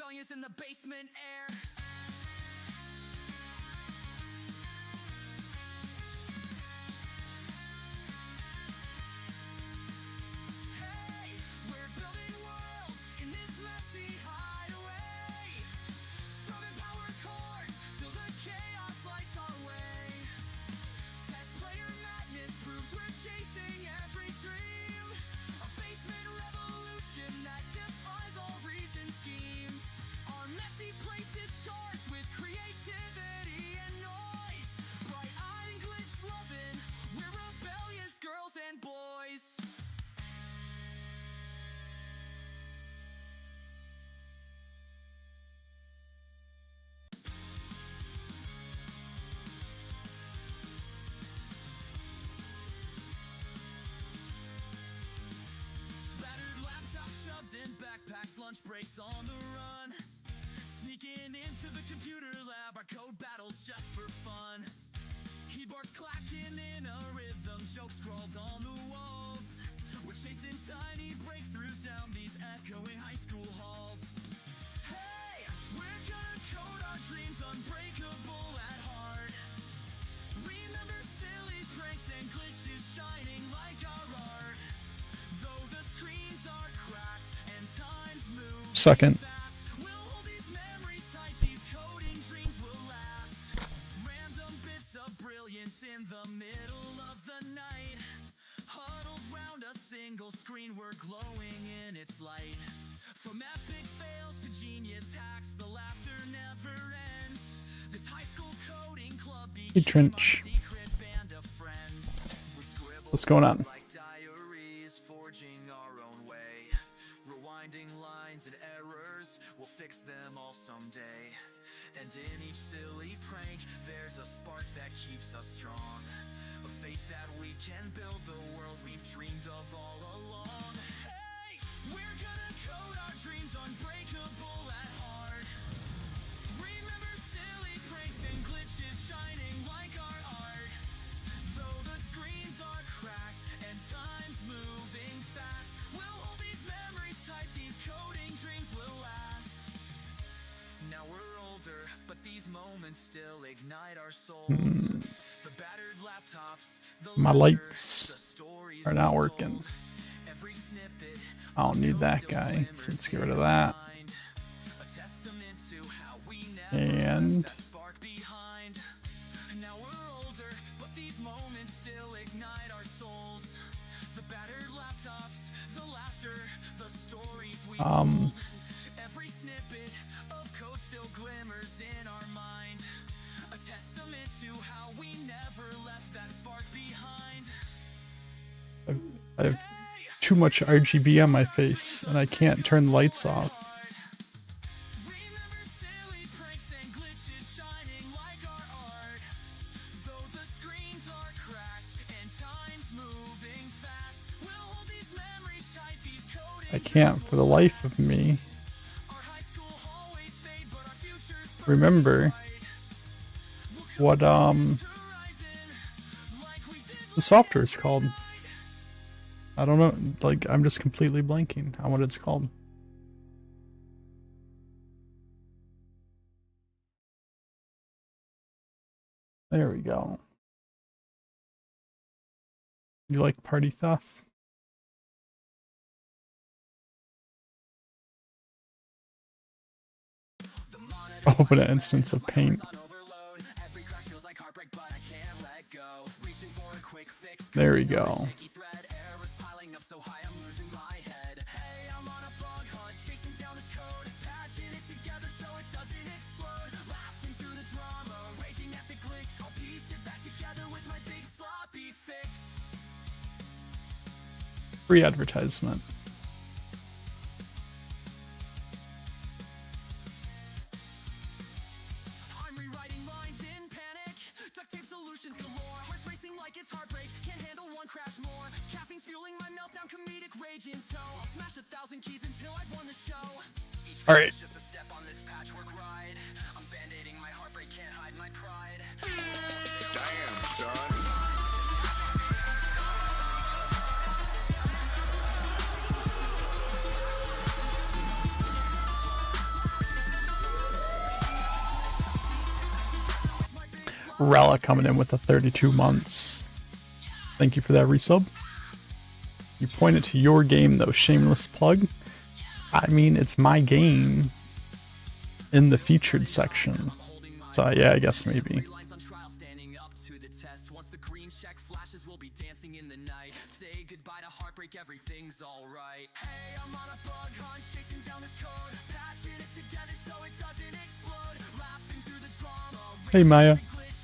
rebellions in the basement air. Hey, we're building worlds in this messy hideaway. Strumming power chords till the chaos lights our way. Test player madness proves we're chasing every dream. A basement revolution that defies all reason schemes. Our messy place is charged with creativity and noise. Bright-eyed and glitch-loving, we're rebellious girls and boys. Battered laptops shoved in backpacks, lunch breaks on the run. Sneaking into the computer lab, our code battles just for fun. Keyboards clacking in a rhythm, jokes scrawled on the walls. We're chasing tiny breakthroughs down these echoing high school halls. Hey, we're gonna code our dreams unbreakable at heart. Remember silly pranks and glitches shining like our art. Though the screens are cracked and times move Second. fast, we'll hold these memories tight, these coding dreams will last. Random bits of brilliance in the middle of the night. Huddled round a single screen, we're glowing in its light. From epic fails to genius hacks, the laughter never ends. This high school coding club became Trench. our secret band of friends. We scribble What's going on? like diaries, forging our own way. Rewinding lines and errors, we'll fix them all someday. And in each silly prank, there's a spark that keeps us strong. A faith that we can build the world we've dreamed of all along. Hey, we're gonna code our dreams unbreakable at heart. Remember silly pranks and glitches shining like our art. Though the screens are cracked and time's moving fast, we'll hold these memories tight, these coding dreams will last. Now we're older, but these moments still ignite our souls. The battered laptops, the My laughter, lights the stories are not we working. told. Every snippet I don't need that guy, so let's get rid of that. a testament to how we never And left that spark behind. Now we're older, but these moments still ignite our souls. The battered laptops, the laughter, the stories we told. Every snippet of code still glimmers in our mind. A testament to how we never left that spark behind. I have too much RGB on my face, and I can't turn the lights off. Remember silly pranks and glitches shining like our art. Though the screens are cracked and time's moving fast, we'll hold these memories tight, these coding I can't for the life of me our high school hallways fade, but our future's remember what horizon like we did the software is called. I don't know, like I'm just completely blanking on what it's called. There we go. You like party stuff? Open an instance of paint. There we go. Free advertisement. I'm rewriting lines in panic. Duct tape solutions galore. Hearts racing like it's heartbreak. Can't handle one crash more. Caffeine's fueling my meltdown. Comedic rage in tow. I'll smash 1,000 keys until I've won the show. Each All right. is just a step on this patchwork ride. I'm band-aiding my heartbreak. Can't hide my pride. Damn, son. Rella coming in with the 32 months. Thank you for that resub. You pointed to your game though, shameless plug. I mean, it's my game in the featured section. So yeah, I guess maybe. Everything's alright. Hey, I'm on a bug hunt, chasing down this code, patching it together so it doesn't explode. Laughing through the drama. Hey Maya.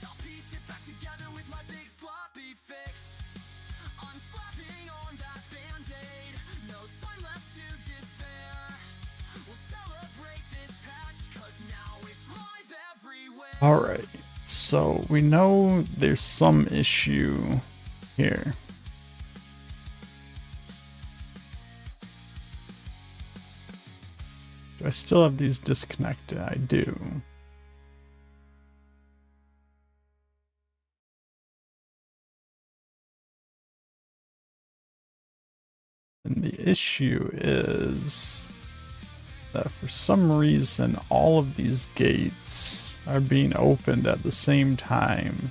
I'll piece it back together with my big sloppy fix. I'm slapping on that band-aid. No time left to despair. We'll celebrate this patch, cause now it's live everywhere. Alright, so we know there's some issue here. Do I still have these disconnected? I do. And the issue is that for some reason all of these gates are being opened at the same time.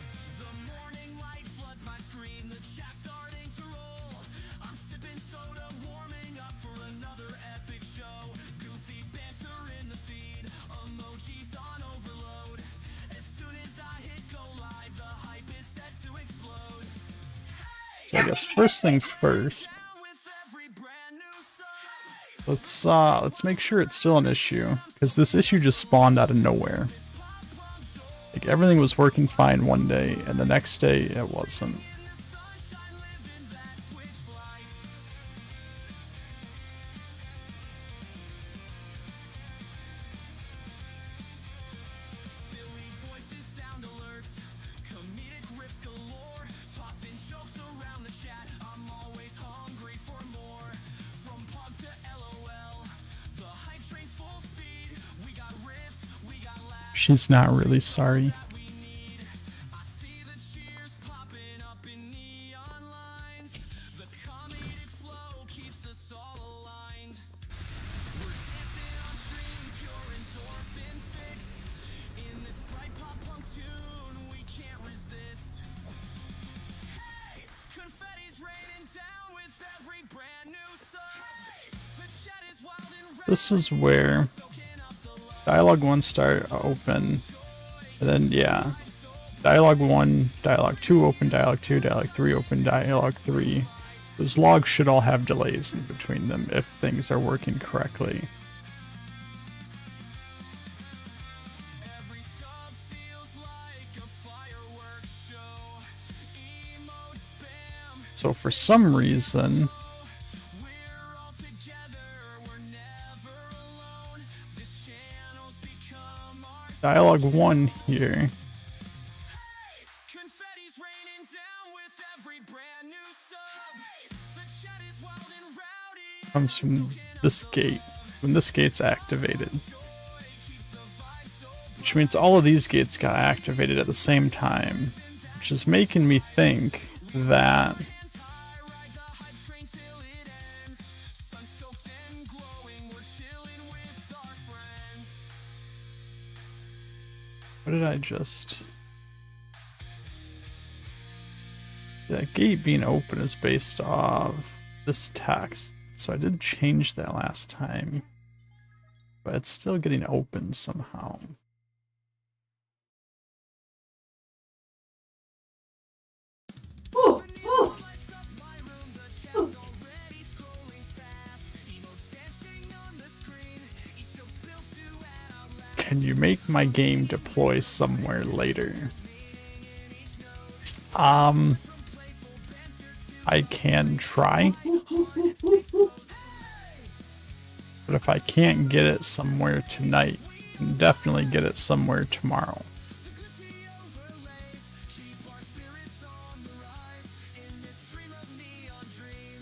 So I guess first things first. Let's make sure it's still an issue, because this issue just spawned out of nowhere. Like everything was working fine one day, and the next day it wasn't. She's not really sorry. This is where Dialogue 1 start open, and then yeah, Dialogue 1, Dialogue 2 open, Dialogue 2, Dialogue 3 open, Dialogue 3. Those logs should all have delays in between them if things are working correctly. So for some reason, Dialogue 1 here comes from this gate, when this gate's activated. Which means all of these gates got activated at the same time, which is making me think that what did I just... That gate being open is based off this text, so I did change that last time, but it's still getting open somehow. Can you make my game deploy somewhere later? I can try. But if I can't get it somewhere tonight, I can definitely get it somewhere tomorrow.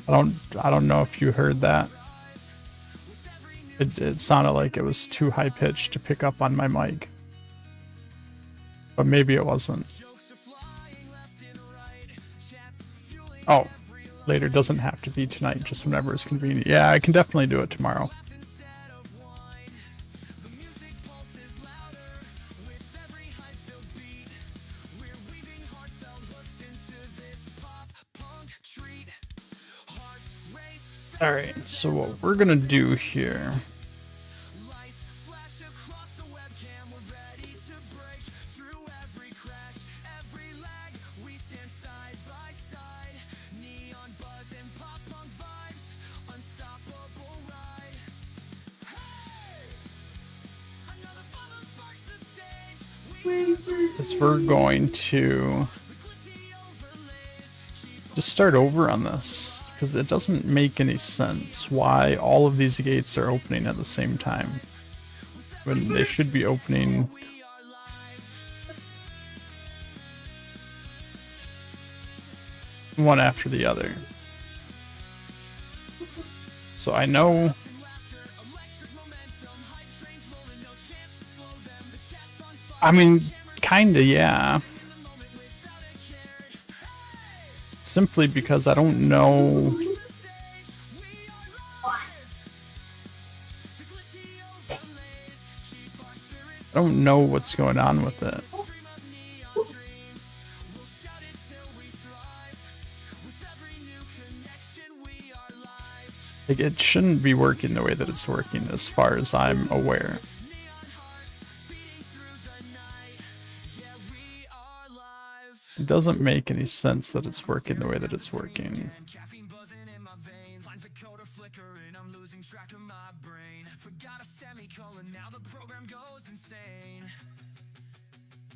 I don't know if you heard that. It sounded like it was too high pitched to pick up on my mic. But maybe it wasn't. Oh, later doesn't have to be tonight, just whenever it's convenient. Yeah, I can definitely do it tomorrow. Alright, so what we're gonna do here. Is we're going to just start over on this, because it doesn't make any sense why all of these gates are opening at the same time when they should be opening one after the other. So I know kinda, yeah. Simply because I don't know. I don't know what's going on with it. Like, it shouldn't be working the way that it's working as far as I'm aware. It doesn't make any sense that it's working the way that it's working.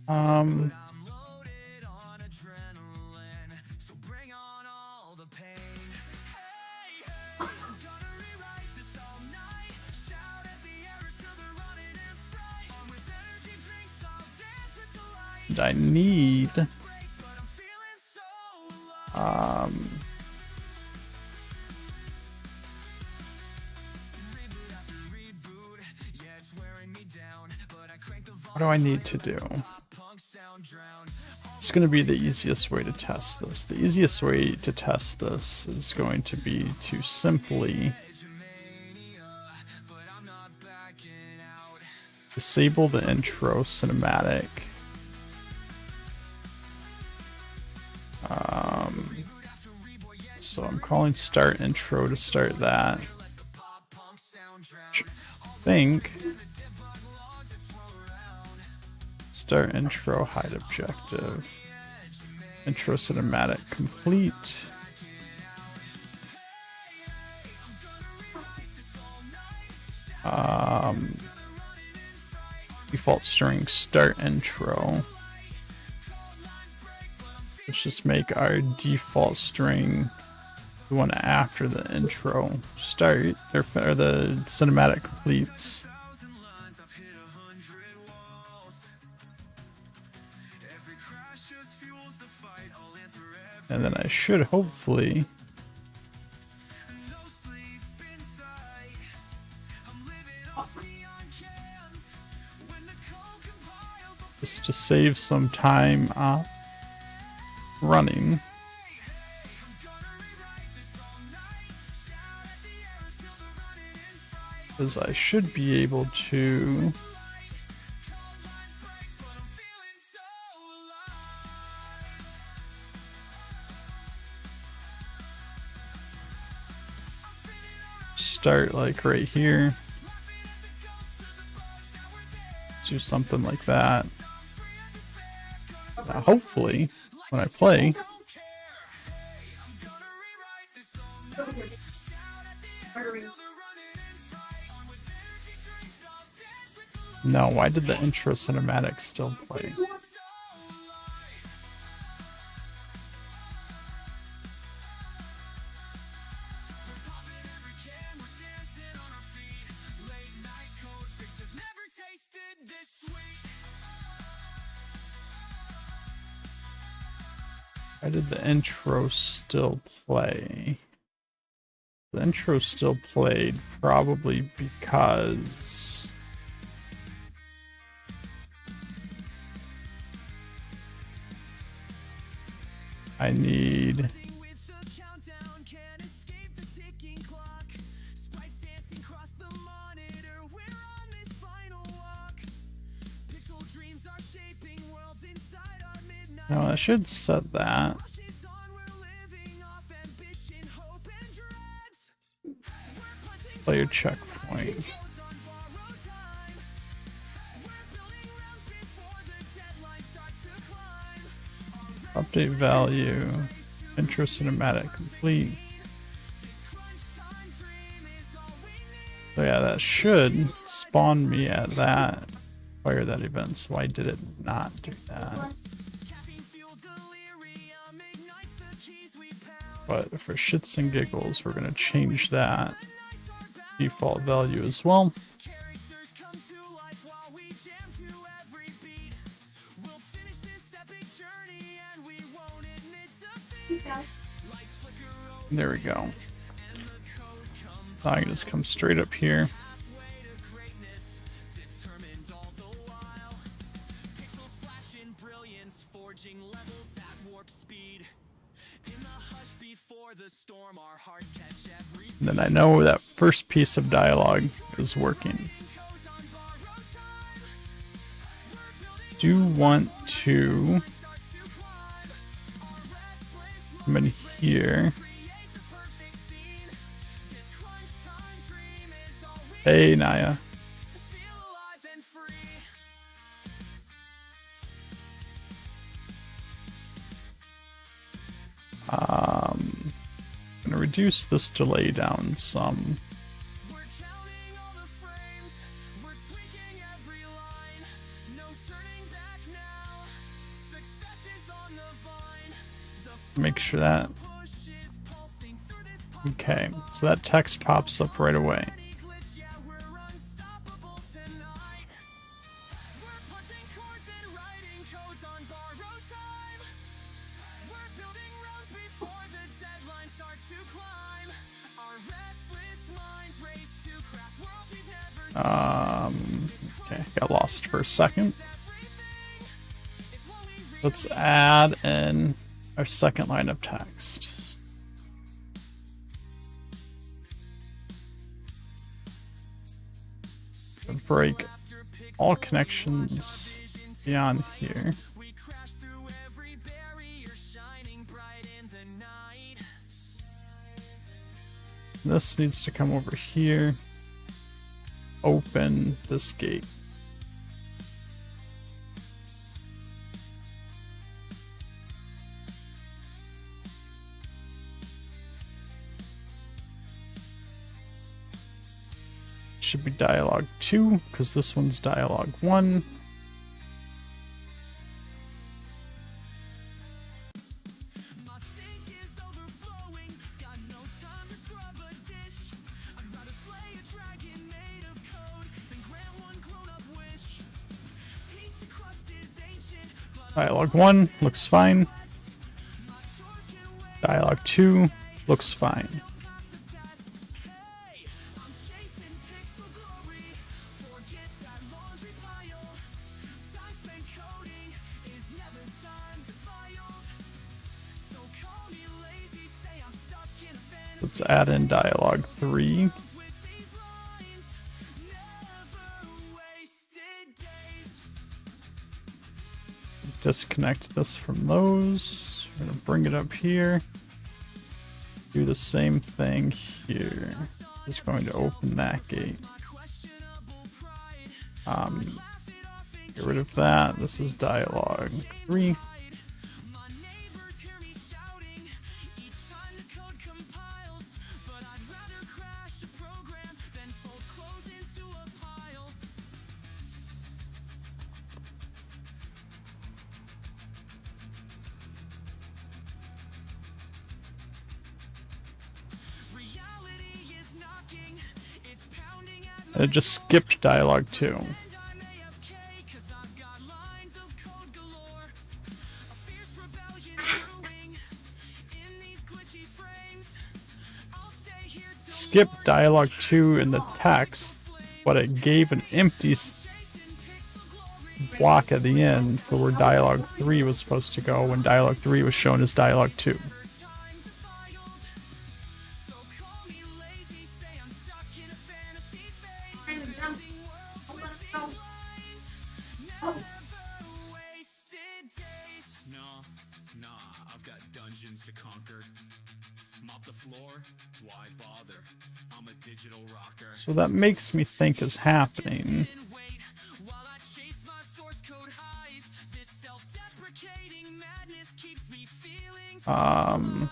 And I need what do I need to do? It's going to be the easiest way to test this. The easiest way to test this is going to be to simply disable the intro cinematic. So I'm calling start intro to start that. I think start intro, hide objective, intro cinematic complete. Default string start intro. Let's just make our default string the one after the intro start, or the cinematic completes. And then I should hopefully just to save some time running. Because I should be able to start like right here. Let's do something like that. Now, hopefully, when I play, no, why did the intro cinematic still play? Why did the intro still play? The intro still played probably because I need no, I should set that. Player checkpoint. Update value. Intro cinematic complete. So yeah, that should spawn me at that. Fire that event. So why did it not do that? But for shits and giggles, we're gonna change that default value as well. There we go. I can just come straight up here. And then I know that first piece of dialogue is working. Do want to come in here. Hey, Naya. Gonna reduce this delay down some. Make sure that. Okay, so that text pops up right away. Okay, got lost for a second. Let's add in our second line of text. Break all connections beyond here. This needs to come over here. Open this gate. Should be dialogue 2 because this one's dialogue 1. Dialogue 1 looks fine. Dialogue 2 looks fine. Let's add in dialogue 3. Disconnect this from those. We're gonna bring it up here. Do the same thing here. Just going to open that gate. Get rid of that. This is dialogue 3. It just skipped dialogue 2. Skipped dialogue 2 in the text, but it gave an empty block at the end for where dialogue 3 was supposed to go when dialogue 3 was shown as dialogue 2. I've got dungeons to conquer. Mop the floor? Why bother? I'm a digital rocker. So what that makes me think is happening. Wait, while I chase my source code highs, this self-deprecating madness keeps me feeling so alive.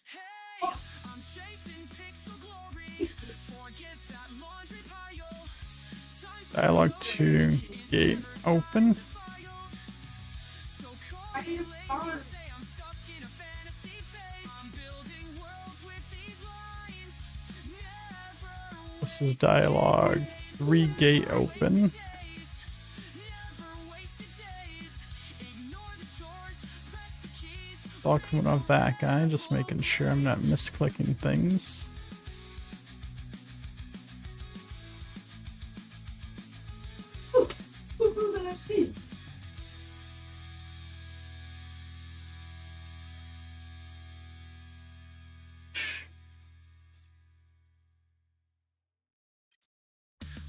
Hey, I'm chasing pixel glory. Forget that laundry pile. Dialogue 2 gate open. So call me lazy, say I'm stuck in a fantasy phase. I'm building worlds with these lines. Never This is dialogue 3 gate open. never wasted days. Ignore the chores, press the keys. All coming off that guy, just making sure I'm not misclicking things.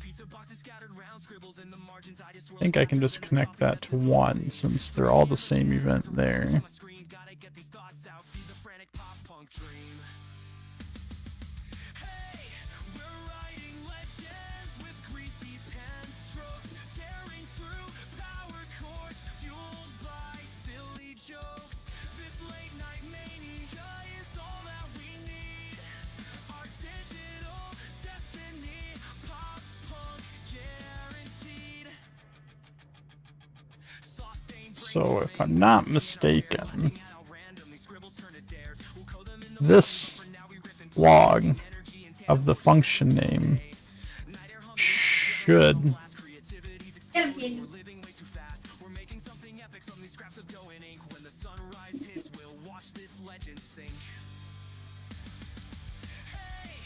Pizza boxes scattered round, scribbles in the margins. I just I think I can just connect that to 1 since they're all the same event there. my screen. Gotta get these thoughts out. Feed the frantic pop punk dream. Hey, we're writing legends with greasy pen strokes, tearing through power chords, fueled by silly jokes. This late night mania is all that we need. Our digital destiny, pop punk guaranteed. So if I'm not mistaken, this log of the function name should We're making something epic from these scraps of dough and ink. When the sunrise hits, we'll watch this legend sink. Hey,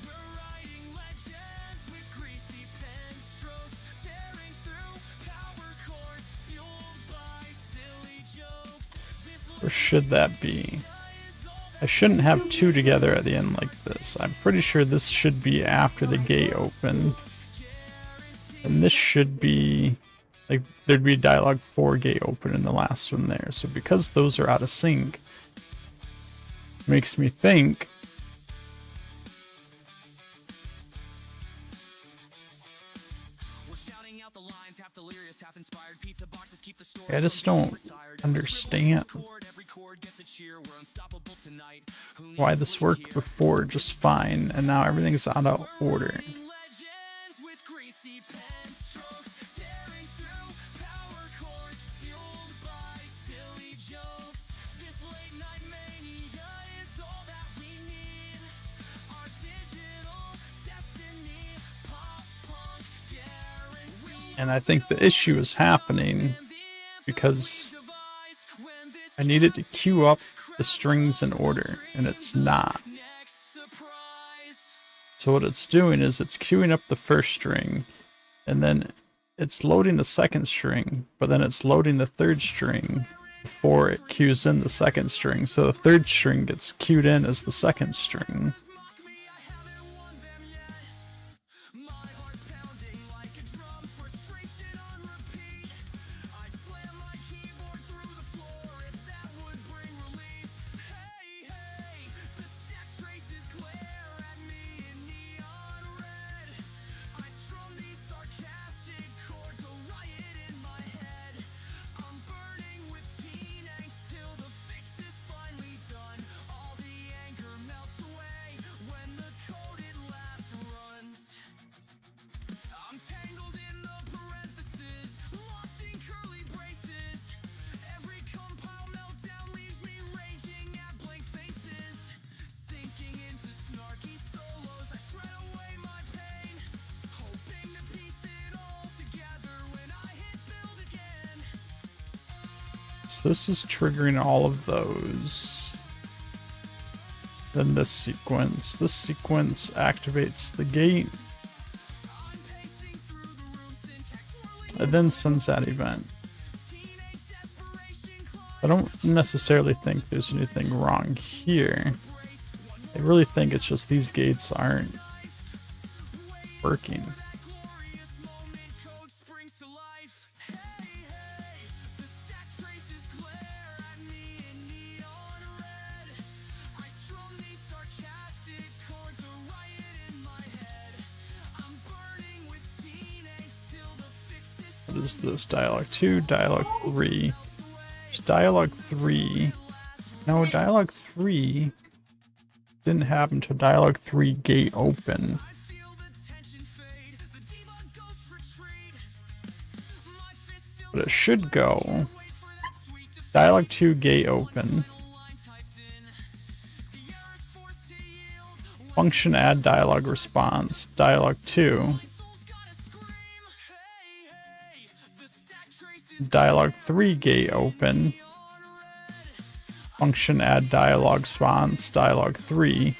we're writing legends with greasy pen strokes, tearing through power chords, fueled by silly jokes. or should that be? I shouldn't have 2 together at the end like this. I'm pretty sure this should be after the gate open. And this should be, like, there'd be dialogue 4 gate open in the last one there. So because those are out of sync, makes me think We're shouting out the lines, half delirious, half inspired. Pizza boxes keep the store. I just don't understand Every chord gets a cheer. We're unstoppable tonight. Who why this worked before just fine, and now everything's out of order. legends with greasy pen strokes, tearing through power chords, fueled by silly jokes. This late night mania is all that we need. Our digital destiny, pop punk guarantee. And I think the issue is happening because I needed to queue up the strings in order, and it's not. Next surprise. So what it's doing is it's queuing up the first string, and then it's loading the second string, but then it's loading the third string before it queues in the second string. So the third string gets queued in as the second string. Lock me, I haven't won them yet. My heart's pounding like a drum, frustration on repeat. I'd slam my keyboard through the floor if that would bring relief. Hey, hey, the stack traces glare at me in neon red. I strum these sarcastic chords, a riot in my head. I'm burning with teen angst till the fix is finally done. All the anger melts away when the code at last runs. I'm tangled in the parentheses, lost in curly braces. Every compile meltdown leaves me raging at blank faces. Sinking into snarky solos, I shred away my pain, hoping to piece it all together when I hit build again. So this is triggering all of those. Then this sequence. This sequence activates the gate, I'm pacing through the room, syntax swirling, and then sends that event. teenage desperation I don't necessarily think there's anything wrong here. I really think it's just these gates aren't working. glorious moment, code springs to life. Hey, hey, the stack traces glare at me in neon red. I strum these sarcastic What is this? Dialogue 2, Dialogue 3. There's Dialogue 3. No, Dialogue 3 didn't happen to Dialogue 3 gate open. But it should go. Dialogue 2 gate open. Function add dialogue response. Dialogue 2. Dialogue 3 gate open. Function add dialogue response. Dialogue 3.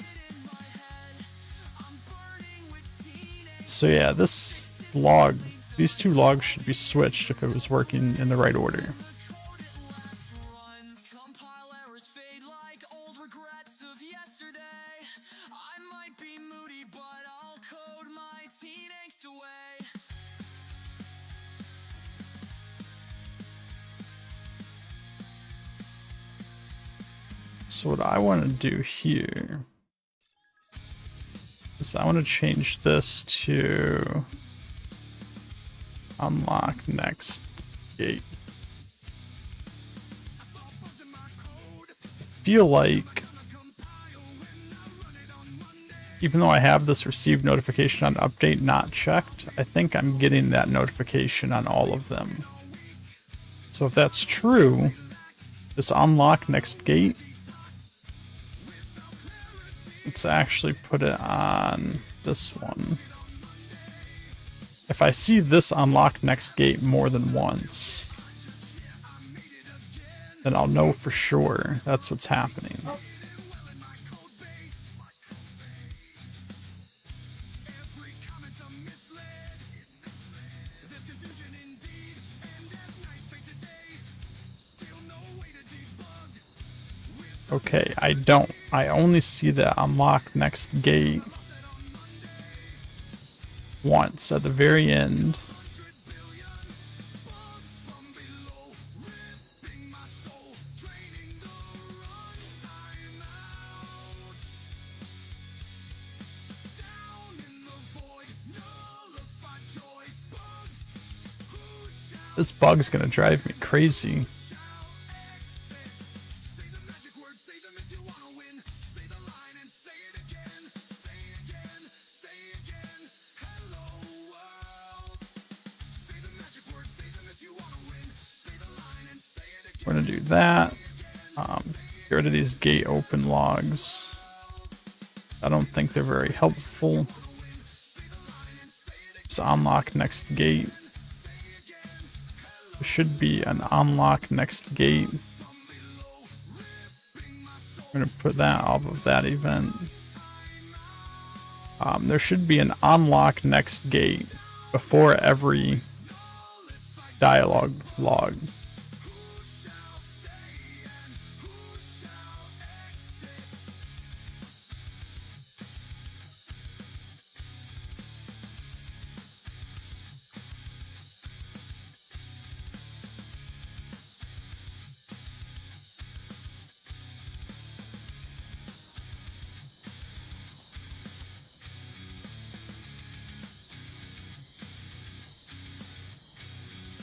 So yeah, this log, these two logs should be switched if it was working in the right order. So what I want to do here is I want to change this to unlock next gate. I feel like even though I have this received notification on update not checked, I think I'm getting that notification on all of them. So if that's true, this unlock next gate, let's actually put it on this one. If I see this unlock next gate more than once, then I'll know for sure that's what's happening. Okay, I don't. I only see the unlock next gate once at the very end. This bug's gonna drive me crazy. We're gonna do that. Get rid of these gate open logs. I don't think they're very helpful. Just unlock next gate. There should be an unlock next gate. I'm gonna put that off of that event. There should be an unlock next gate before every dialogue log.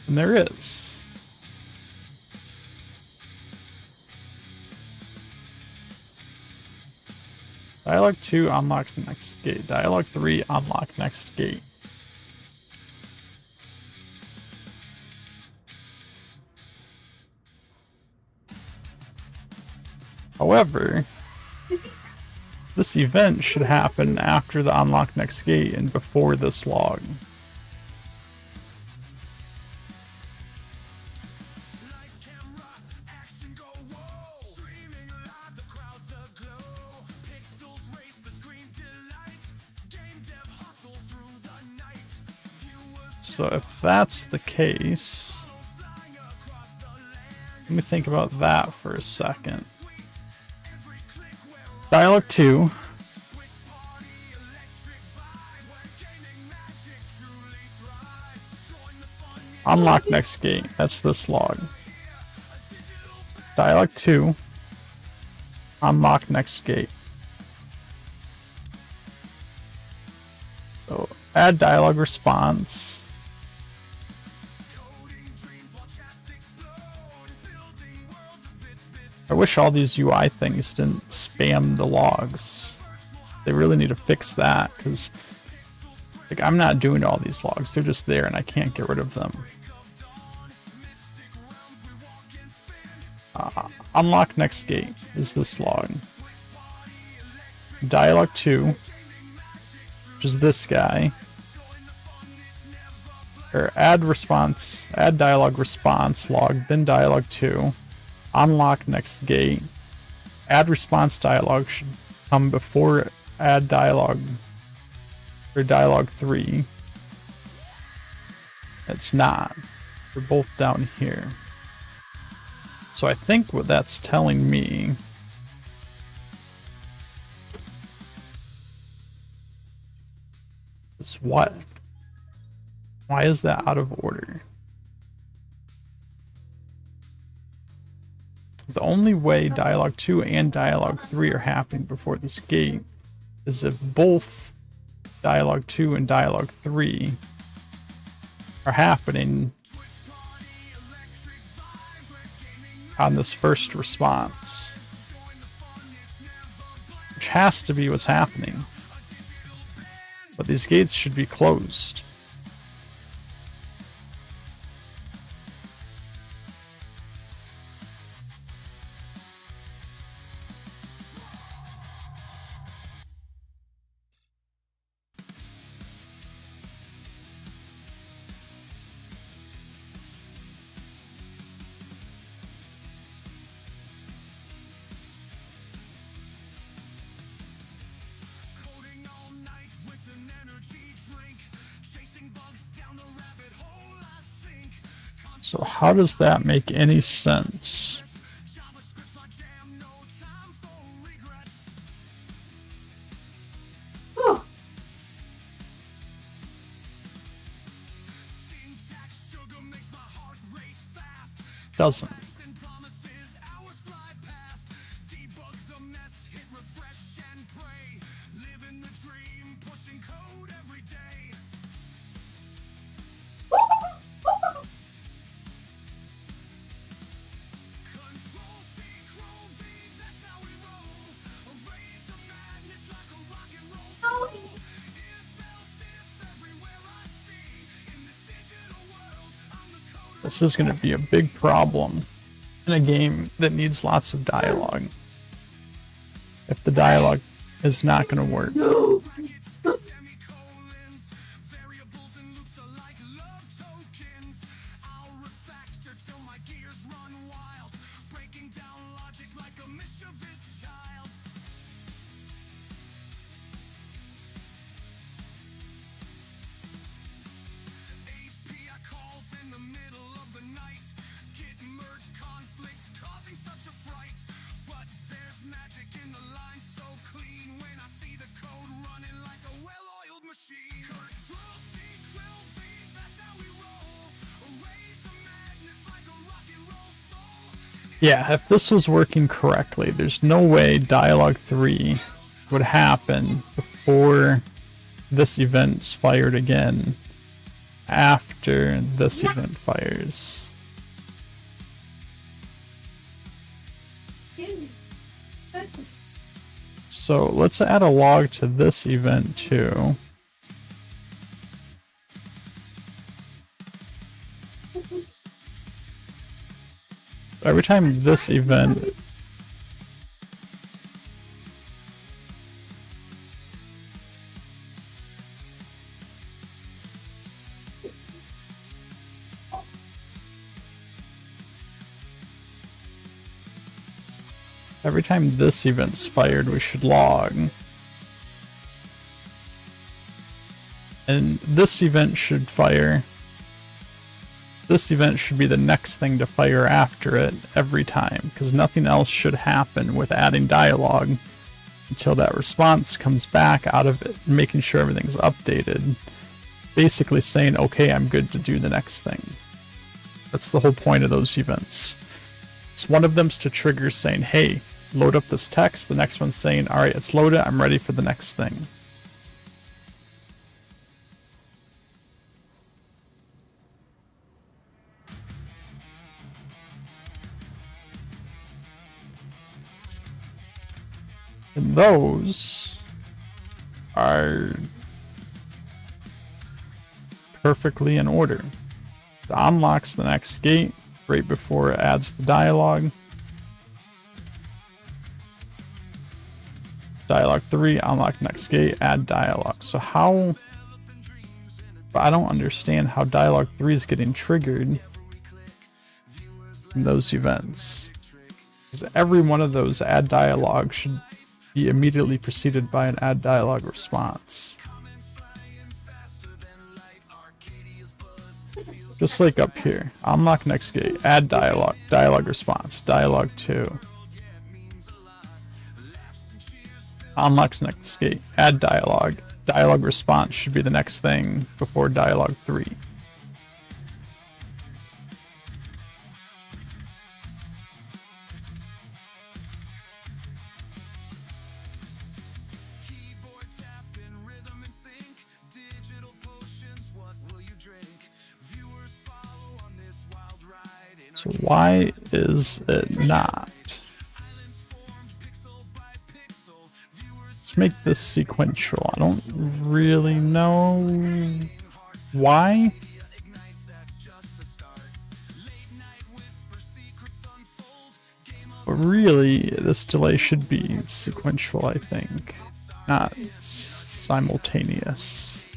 And there is. Dialogue 2 unlocks the next gate. Dialogue 3 unlock next gate. However, this event should happen after the unlock next gate and before this log. So if that's the case, let me think about that for a second. Dialogue 2. Unlock next gate. That's this log. Dialogue 2. Unlock next gate. So add dialogue response. wish all these UI things didn't spam the logs. They really need to fix that, because like I'm not doing all these logs. They're just there and I can't get rid of them. Unlock next gate is this log. Dialogue 2, which is this guy. Or add dialogue response log, then dialogue 2. Unlock next gate. Add response dialogue should come before add dialogue or dialogue 3. It's not. They're both down here. So I think what that's telling me is what? Why is that out of order? The only way dialogue 2 and dialogue 3 are happening before this gate is if both dialogue 2 and dialogue 3 are happening on this first response, which has to be what's happening. But these gates should be closed. So how does that make any sense? Doesn't. This is going to be a big problem in a game that needs lots of dialogue. If the dialogue is not going to work. Yeah, if this was working correctly, there's no way dialogue 3 would happen before this event's fired again after this event fires. So let's add a log to this event too. Every time this event this event's fired, we should log. And this event should fire. This event should be the next thing to fire after it every time, because nothing else should happen with adding dialogue until that response comes back out of it, making sure everything's updated. Basically saying, okay, I'm good to do the next thing. That's the whole point of those events. So one of them's to trigger saying, hey, load up this text. The next one's saying, alright, it's loaded, I'm ready for the next thing. And those are perfectly in order. It unlocks the next gate right before it adds the dialogue. Dialogue 3, unlock next gate, add dialogue. So how... I don't understand how dialogue 3 is getting triggered in those events. Because every one of those add dialogue should be immediately preceded by an add dialogue response. Just like up here. Unlock next gate, add dialogue, dialogue response, dialogue 2. Unlocks next gate, add dialogue. Dialogue response should be the next thing before dialogue 3. So why is it not? Let's make this sequential. I don't really know why. But really, this delay should be sequential, I think, not simultaneous.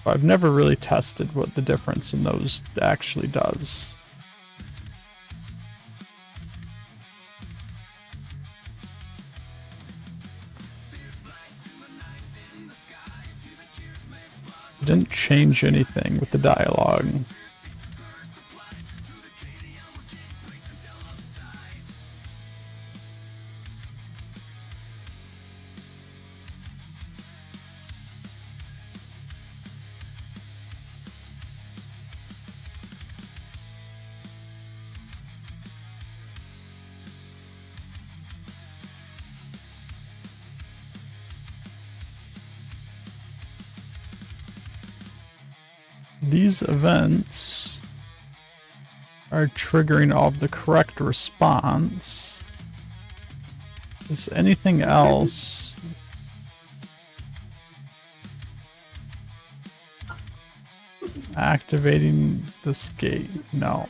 But I've never really tested what the difference in those actually does. It didn't change anything with the dialogue. These events are triggering all of the correct response. Is anything else activating this gate? No.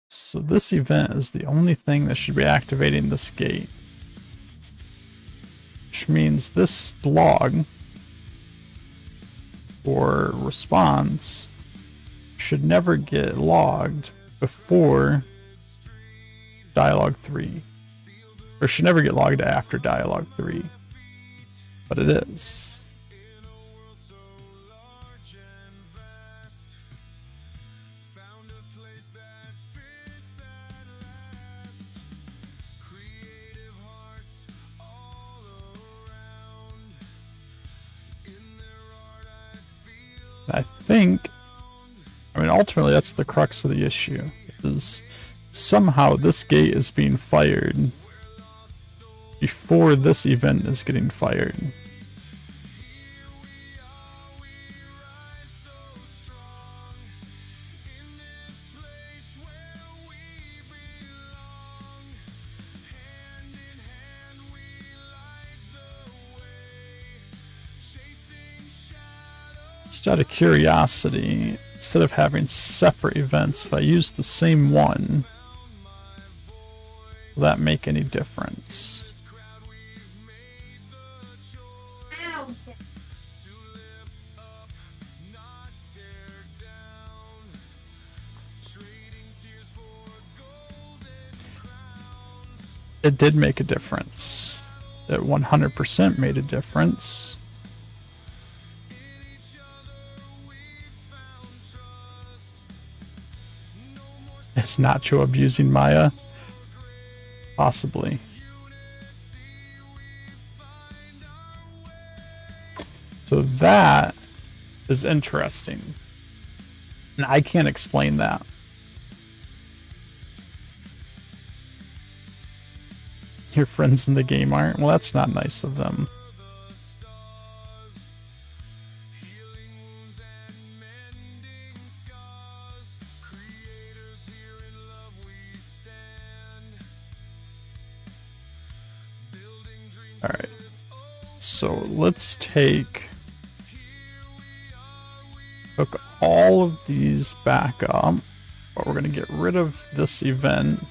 So this event is the only thing that should be activating this gate. Which means this log or response should never get logged before dialogue 3. Or should never get logged after dialogue 3. But it is. I think, ultimately that's the crux of the issue, is somehow this gate is being fired before this event is getting fired. Just out of curiosity, instead of having separate events, if I use the same one, will that make any difference? It did make a difference. It 100% made a difference. Is Nacho abusing Maya? Possibly. So that is interesting. And I can't explain that. Your friends in the game aren't? Well, that's not nice of them. Alright. So let's took all of these back up, but we're going to get rid of this event.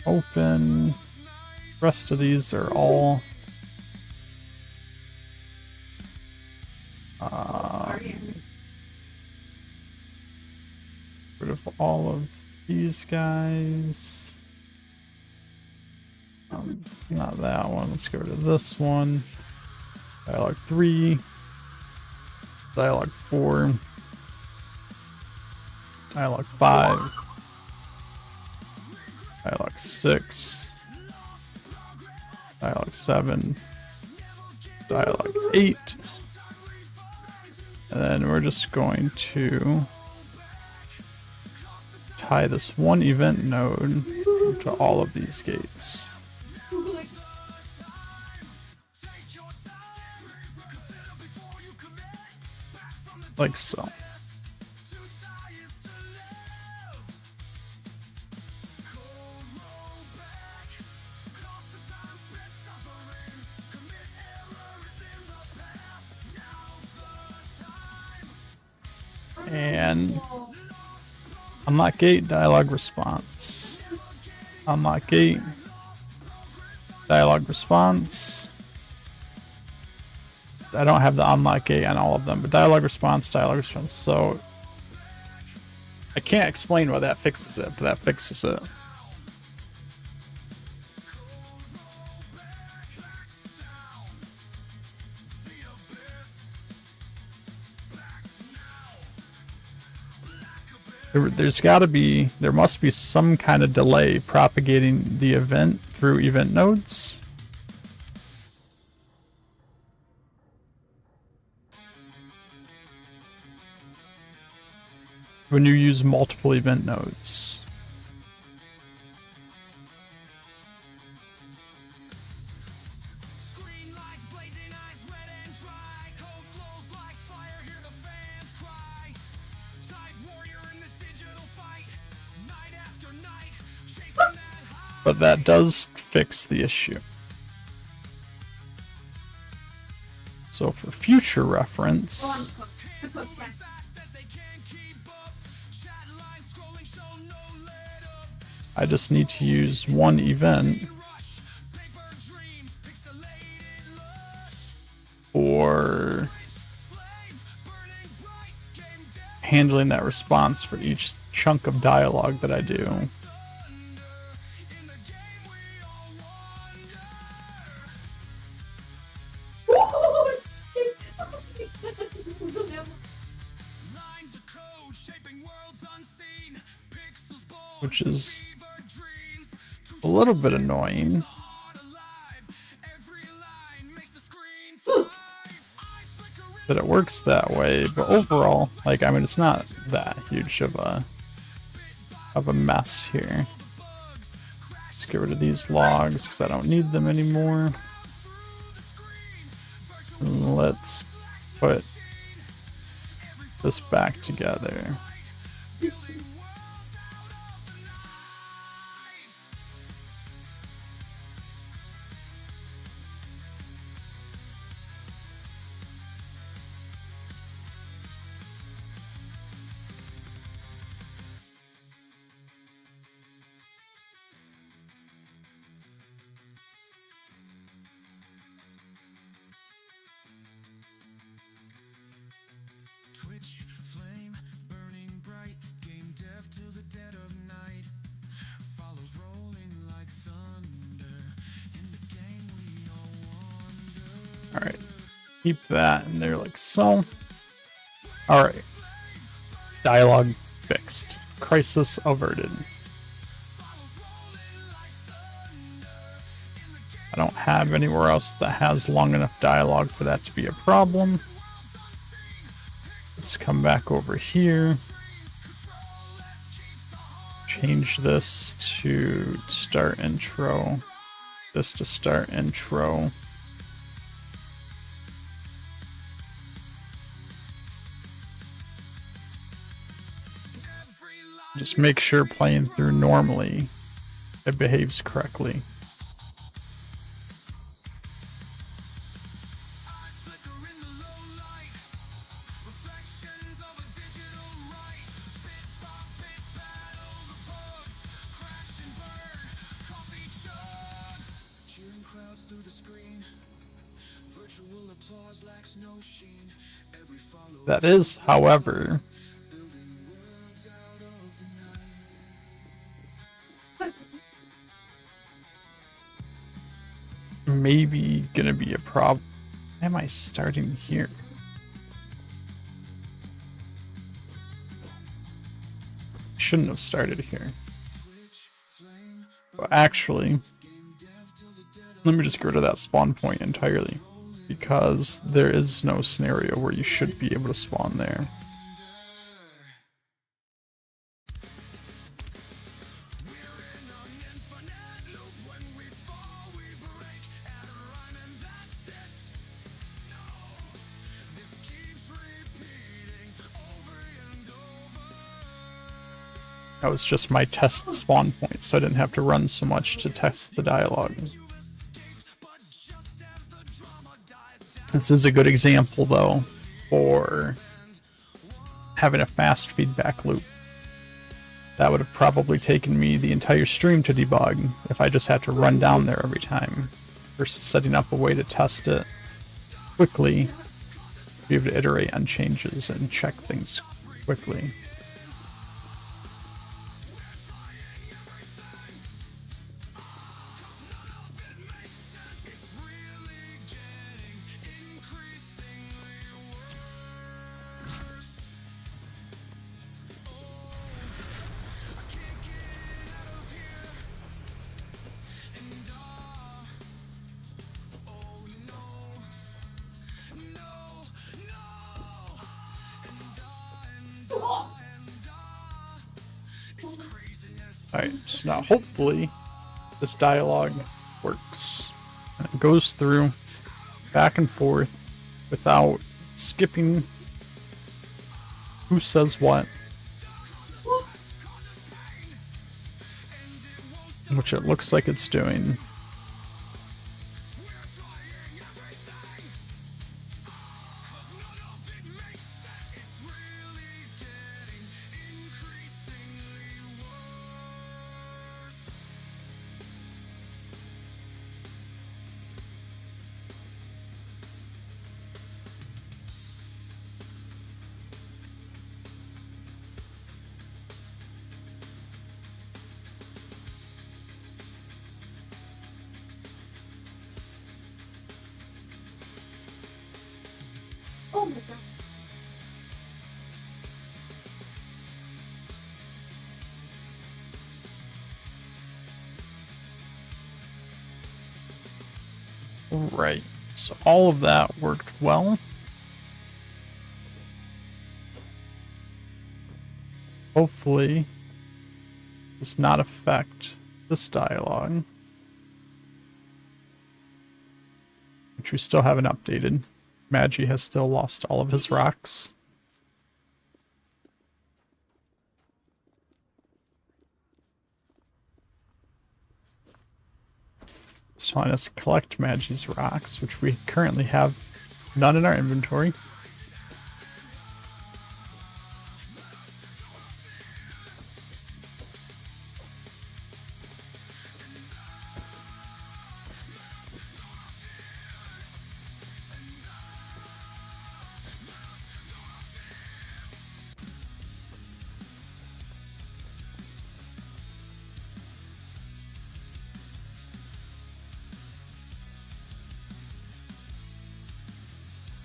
Open. Rest of these are all rid of all of these guys. Not that one. Let's get rid of this one. Dialogue 3. Dialogue 4. Dialogue 5. Dialogue 6. Dialogue 7. Dialogue 8. And then we're just going to tie this one event node to all of these gates. Like so. And unlock gate, dialogue response. Unlock gate, dialogue response. I don't have the unlock gate on all of them, but dialogue response, dialogue response. So I can't explain why that fixes it, but that fixes it. There must be some kind of delay propagating the event through event nodes. When you use multiple event nodes. But that does fix the issue. So for future reference, I just need to use one event for handling that response for each chunk of dialogue that I do. Which is a little bit annoying. That it works that way, but overall, like, I mean, it's not that huge of a mess here. Let's get rid of these logs because I don't need them anymore. And let's put this back together. Twitch flame burning bright, game deaf till the dead of night. Follows rolling like thunder. In the game we all wander. Alright. Keep that in there like so. Alright. Dialogue fixed. Crisis averted. I don't have anywhere else that has long enough dialogue for that to be a problem. Let's come back over here. Change this to start intro. This to start intro. Just make sure playing through normally it behaves correctly. That is, however, maybe gonna be a problem. Why am I starting here? Shouldn't have started here. But actually, let me just get rid of that spawn point entirely, because there is no scenario where you should be able to spawn there. That was just my test spawn point, so I didn't have to run so much to test the dialogue. This is a good example, though, for having a fast feedback loop. That would have probably taken me the entire stream to debug if I just had to run down there every time, versus setting up a way to test it quickly, be able to iterate on changes and check things quickly. Alright, so now hopefully this dialogue works. And it goes through back and forth without skipping who says what. Which it looks like it's doing. Right, so all of that worked well. Hopefully, does not affect this dialogue, which we still haven't updated. Magi has still lost all of his rocks. It's telling us to collect Magi's rocks, which we currently have none in our inventory.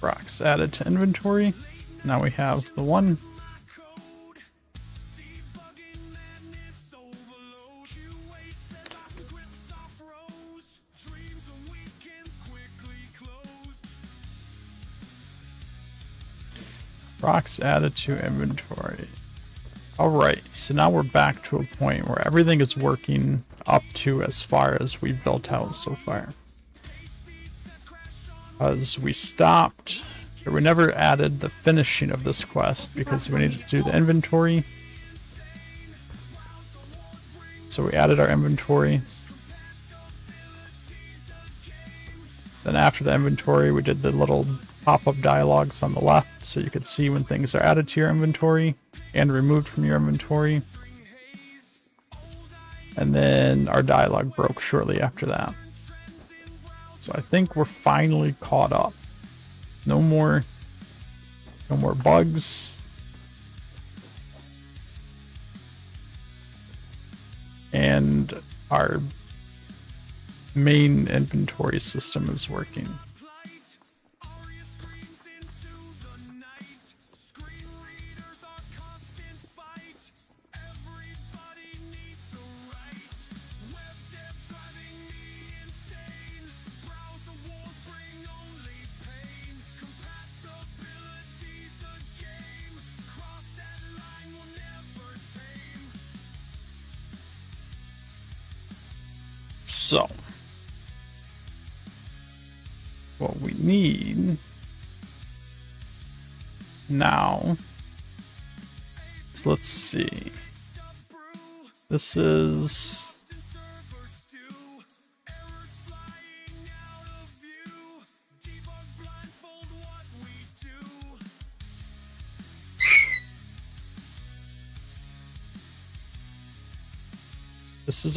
Rocks added to inventory. Now we have the one. Rocks added to inventory. Alright, so now we're back to a point where everything is working up to as far as we've built out so far. Because we stopped, or we never added the finishing of this quest because we needed to do the inventory. So we added our inventory. Then after the inventory, we did the little pop-up dialogues on the left so you could see when things are added to your inventory and removed from your inventory. And then our dialogue broke shortly after that. So I think we're finally caught up. No more bugs. And our main inventory system is working. So, what we need now is, let's see, this is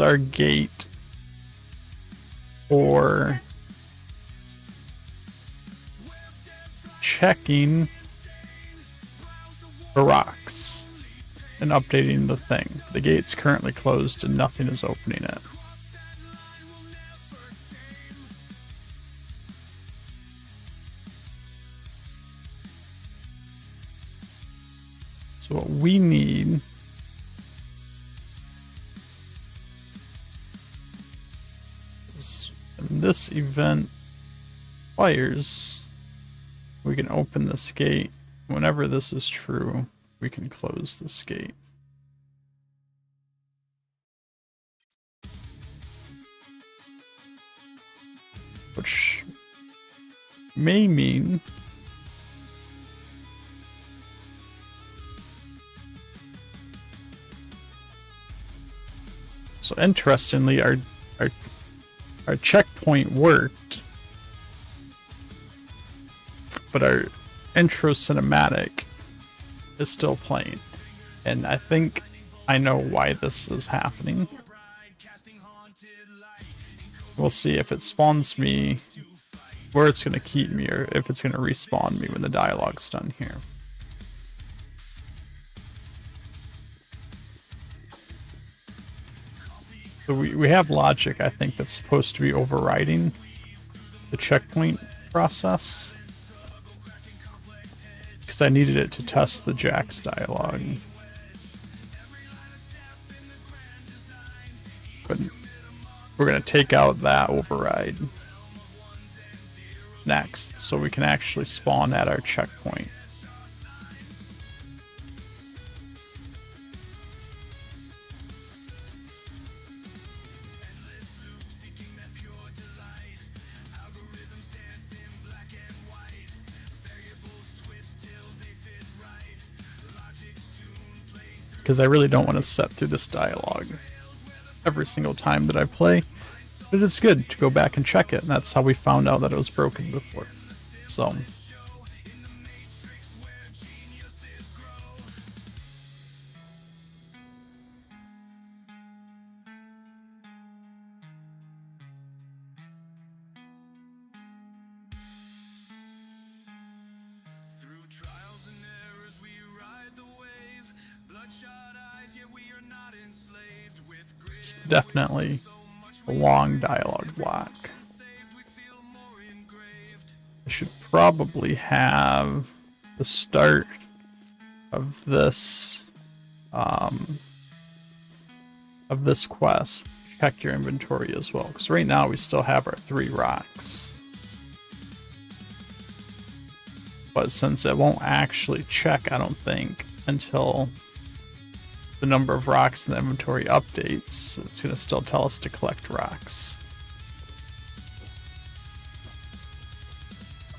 our gate for checking the rocks and updating the thing. The gate's currently closed and nothing is opening it. So what we need is, when this event fires, we can open this gate. Whenever this is true, we can close this gate. Which may mean so interestingly, our checkpoint worked, but our intro cinematic is still playing, and I think I know why this is happening. We'll see if it spawns me where it's going to keep me, or if it's going to respawn me when the dialogue's done here. So we have logic, I think, that's supposed to be overriding the checkpoint process, because I needed it to test the Jax dialogue. But we're going to take out that override next, so we can actually spawn at our checkpoint. Because I really don't want to set through this dialogue every single time that I play. But it's good to go back and check it, and that's how we found out that it was broken before. So Through trials and errors we ride the wave. Bloodshot eyes, yet we are not enslaved. With grit it's definitely a long dialogue block. saved, we feel more engraved. I should probably have the start of this quest check your inventory as well, because right now we still have our 3 rocks, but since it won't actually check, I don't think, until the number of rocks in the inventory updates, it's going to still tell us to collect rocks.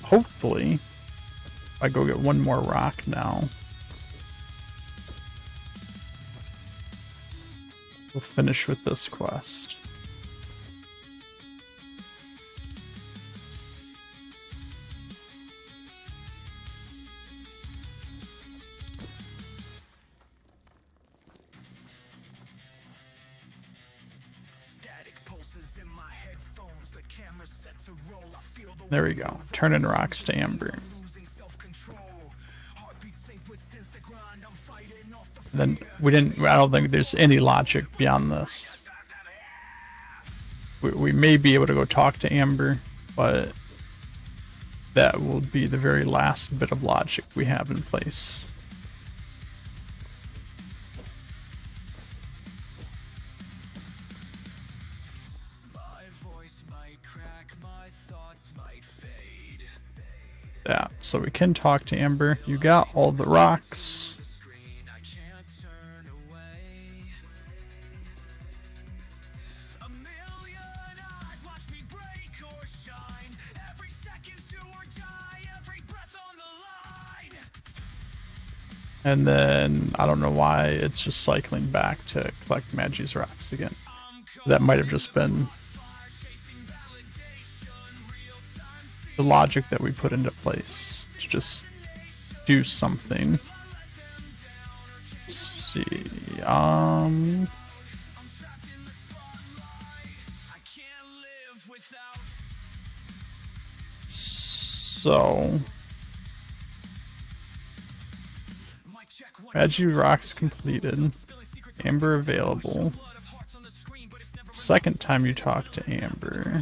Hopefully, if I go get one more rock now, we'll finish with this quest. There we go. Turning rocks to amber. Then we didn't. I don't think there's any logic beyond this. We may be able to go talk to Amber, but that will be the very last bit of logic we have in place. Yeah, so we can talk to Amber. You got all the rocks. And then, I don't know why, it's just cycling back to collect Magi's rocks again. That might have just been the logic that we put into place to just do something. Let's see, so Magi rocks completed. Amber available. Second time you talk to Amber.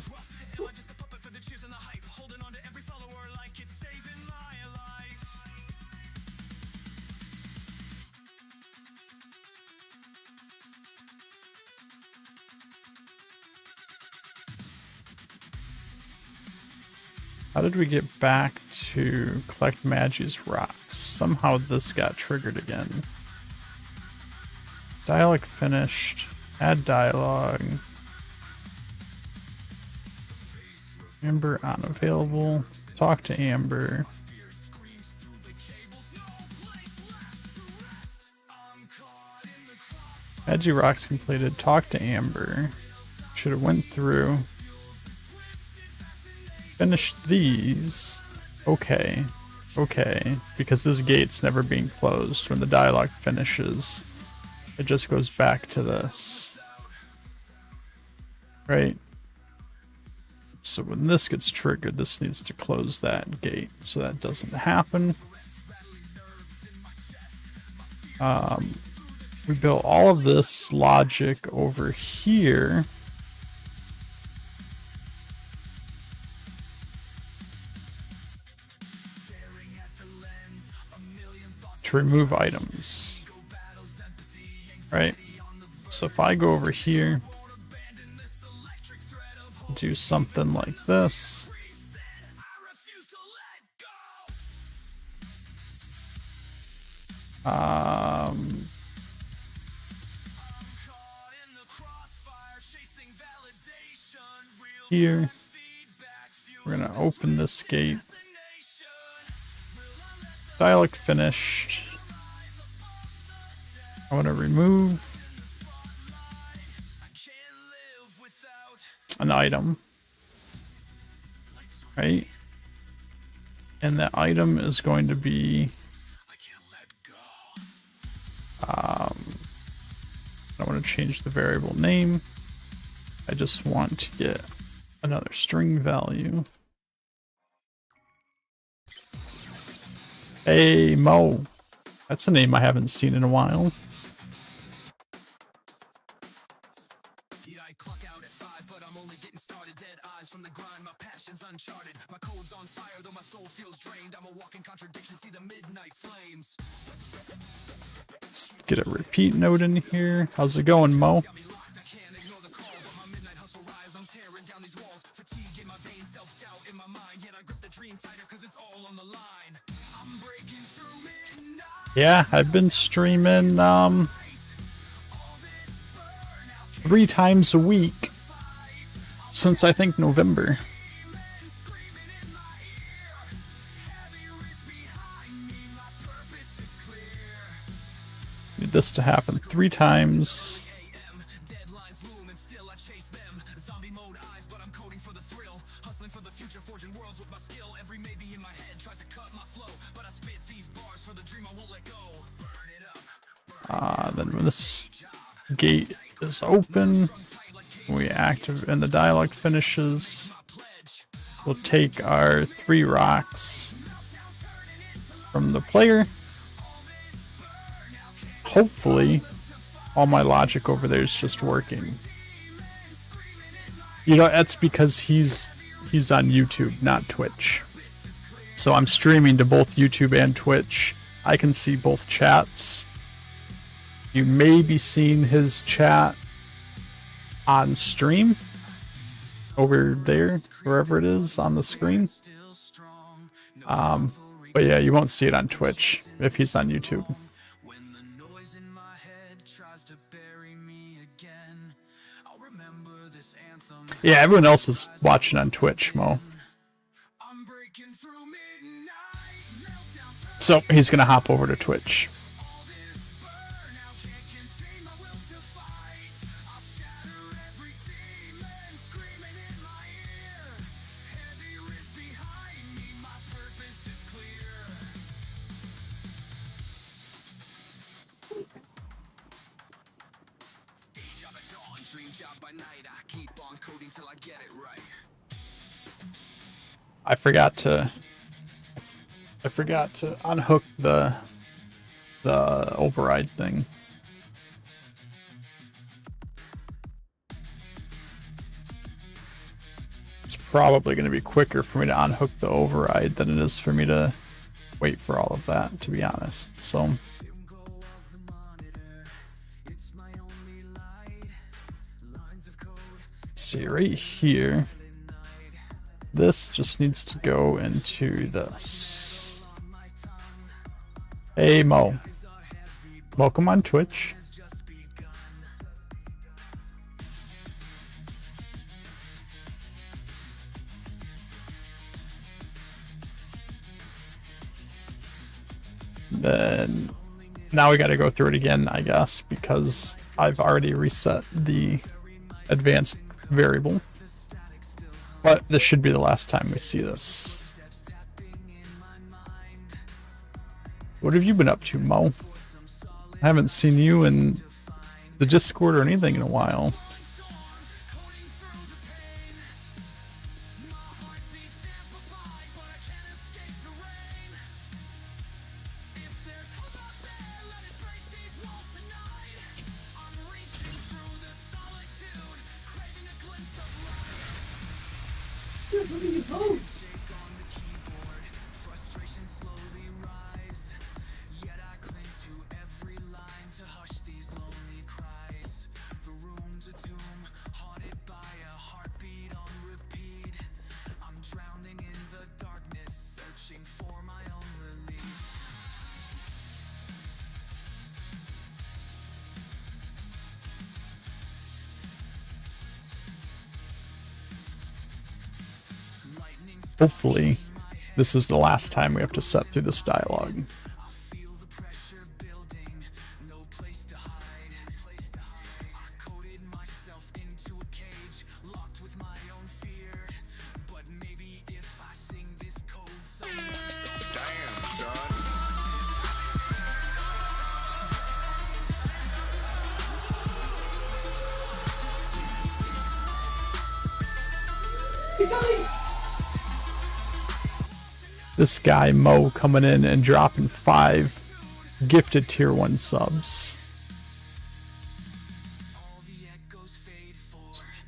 How did we get back to collect Magi's rocks? Somehow this got triggered again. Dialogue finished. Add dialogue. Amber unavailable. Talk to Amber. Magi rocks completed. Talk to Amber. Should have went through. Finish these. Okay. Okay. Because this gate's never being closed. When the dialogue finishes, it just goes back to this. Right? So when this gets triggered, this needs to close that gate. So that doesn't happen. We built all of this logic over here. To remove items, right? So if I go over here, do something like this, here, we're gonna open this gate. Dialogue finished. I want to remove an item, right? And that item is going to be I want to change the variable name. I just want to get another string value. Hey, Mo. That's a name I haven't seen in a while. Yeah, I clock out at 5, but I'm only getting started. Dead eyes from the grind, my passion's uncharted. My code's on fire, though my soul feels drained. I'm a walking contradiction, see the midnight flames. Let's get a repeat note in here. How's it going, Mo? Yeah, I've been streaming 3 times a week since I think November. Need this to happen 3 times Then when this gate is open, we activate and the dialogue finishes, we'll take our 3 rocks from the player. Hopefully, all my logic over there is just working. You know, that's because he's on YouTube, not Twitch. So I'm streaming to both YouTube and Twitch. I can see both chats. You may be seeing his chat on stream over there, wherever it is on the screen. But yeah, you won't see it on Twitch if he's on YouTube. Yeah, everyone else is watching on Twitch, Mo. So he's gonna hop over to Twitch. I forgot to unhook the override thing. It's probably going to be quicker for me to unhook the override than it is for me to wait for all of that, to be honest. So see right here, this just needs to go into this. Hey Mo, welcome on Twitch. Then now we got to go through it again, I guess, because I've already reset the advanced variable. But this should be the last time we see this. What have you been up to, Mo? I haven't seen you in the Discord or anything in a while. Hopefully, this is the last time we have to set through this dialogue. Damn, son. This guy, Mo, coming in and dropping 5 gifted tier 1 subs.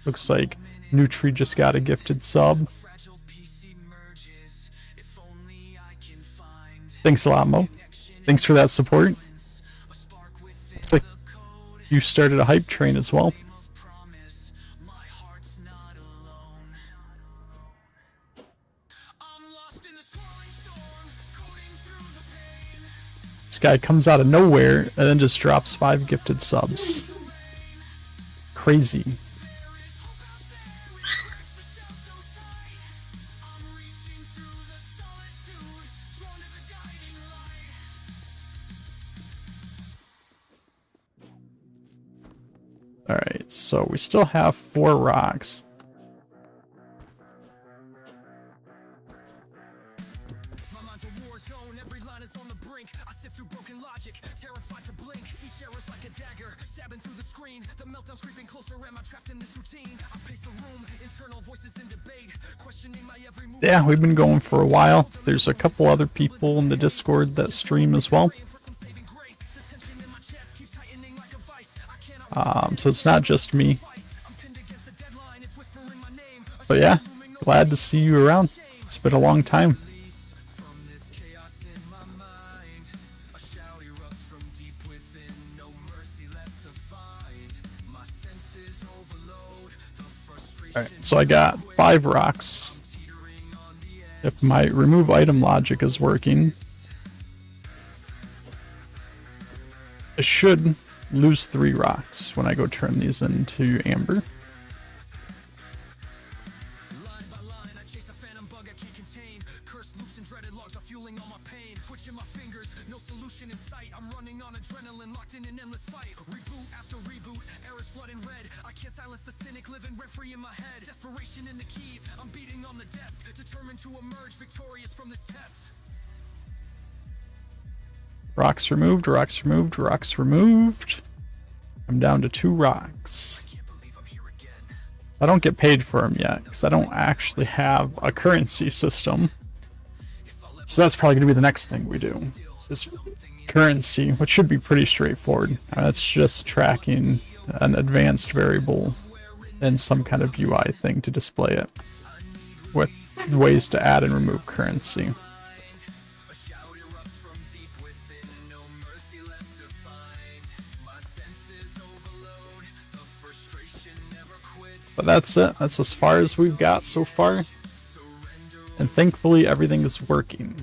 Looks like Nutri just got a gifted sub. Thanks a lot, Mo. Thanks for that support. Looks like you started a hype train as well. This guy comes out of nowhere and then just drops 5 gifted subs. Crazy. Alright, so we still have 4 rocks. logic, terrified to blink. Each error's like a dagger, stabbing through the screen. The meltdown's creeping closer. Am I trapped in this routine? I pace the room, internal voices in debate, questioning my every move. Yeah, we've been going for a while. There's a couple other people in the Discord that stream as well. So it's not just me. But yeah, glad to see you around. It's been a long time. Alright, so I got 5 rocks. If my remove item logic is working, I should lose 3 rocks when I go turn these into amber. Rocks removed, rocks removed, rocks removed. I'm down to 2 rocks. I don't get paid for them yet because I don't actually have a currency system. So that's probably going to be the next thing we do. Is currency, which should be pretty straightforward. That's just tracking an advanced variable in some kind of UI thing to display it with ways to add and remove currency. But that's it. That's as far as we've got so far. And thankfully everything is working.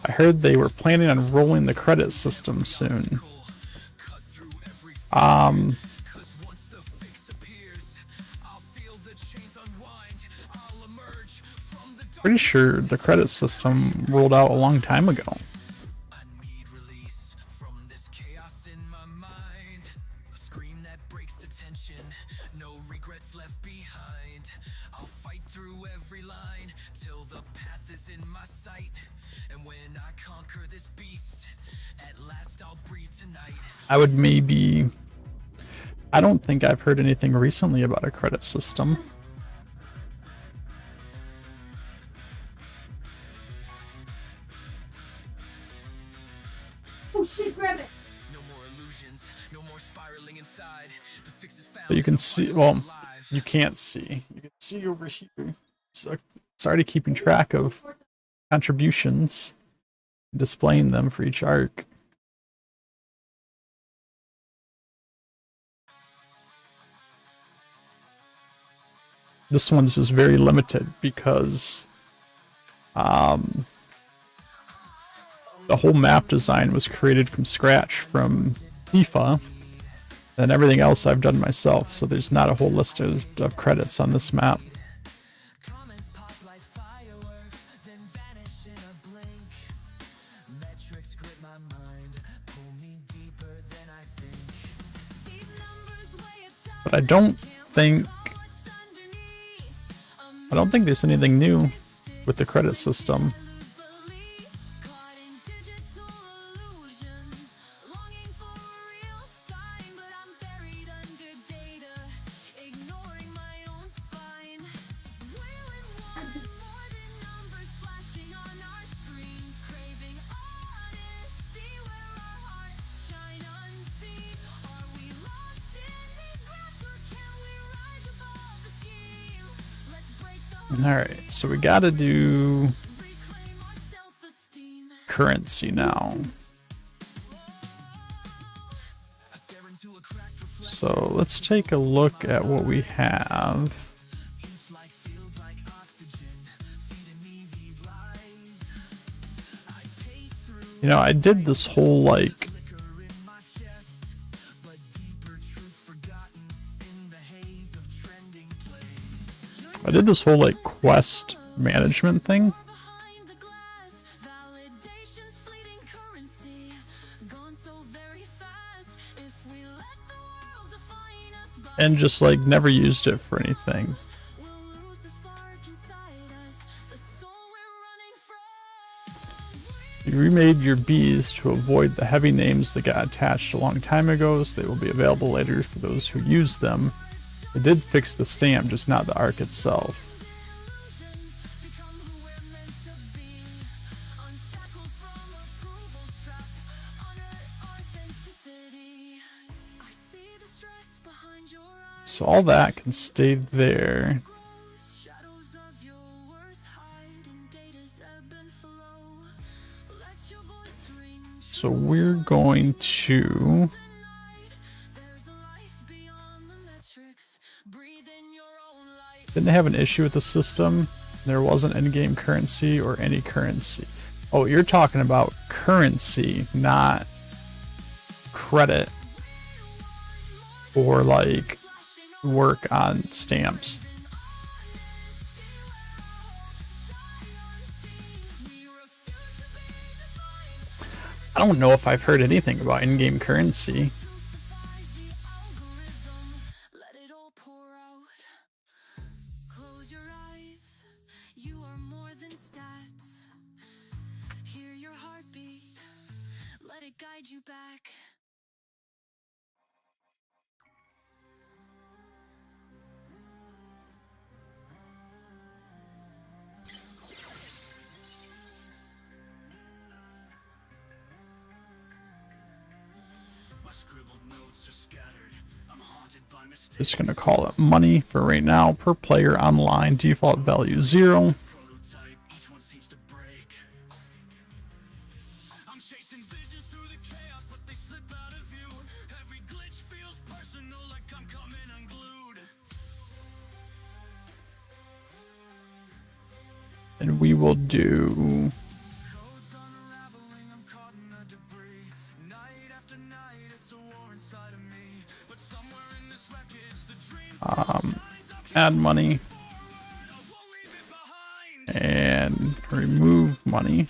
I heard they were planning on rolling the credit system soon. Pretty sure the credit system rolled out a long time ago. I would maybe... I don't think I've heard anything recently about a credit system. Oh shit, grab it! No more illusions, no more spiraling inside. The fix is found. But you can see, well, you can't see. You can see over here. So it's already keeping track of contributions, displaying them for each arc. This one's just very limited because the whole map design was created from scratch from FIFA, and everything else I've done myself, so there's not a whole list of credits on this map. But I don't think there's anything new with the credit system. Alright, so we gotta do currency now. So let's take a look at what we have. You know, I did this whole like quest management thing. And just like never used it for anything. You remade your bees to avoid the heavy names that got attached a long time ago, so they will be available later for those who use them. It did fix the stamp, just not the arc itself. So all that can stay there. So we're going to didn't they have an issue with the system? There wasn't in-game currency or any currency. Oh, you're talking about currency, not credit or like work on stamps. I don't know if I've heard anything about in-game currency. Just gonna call it money for right now. Per player online, default value 0. And we will do add money and remove money.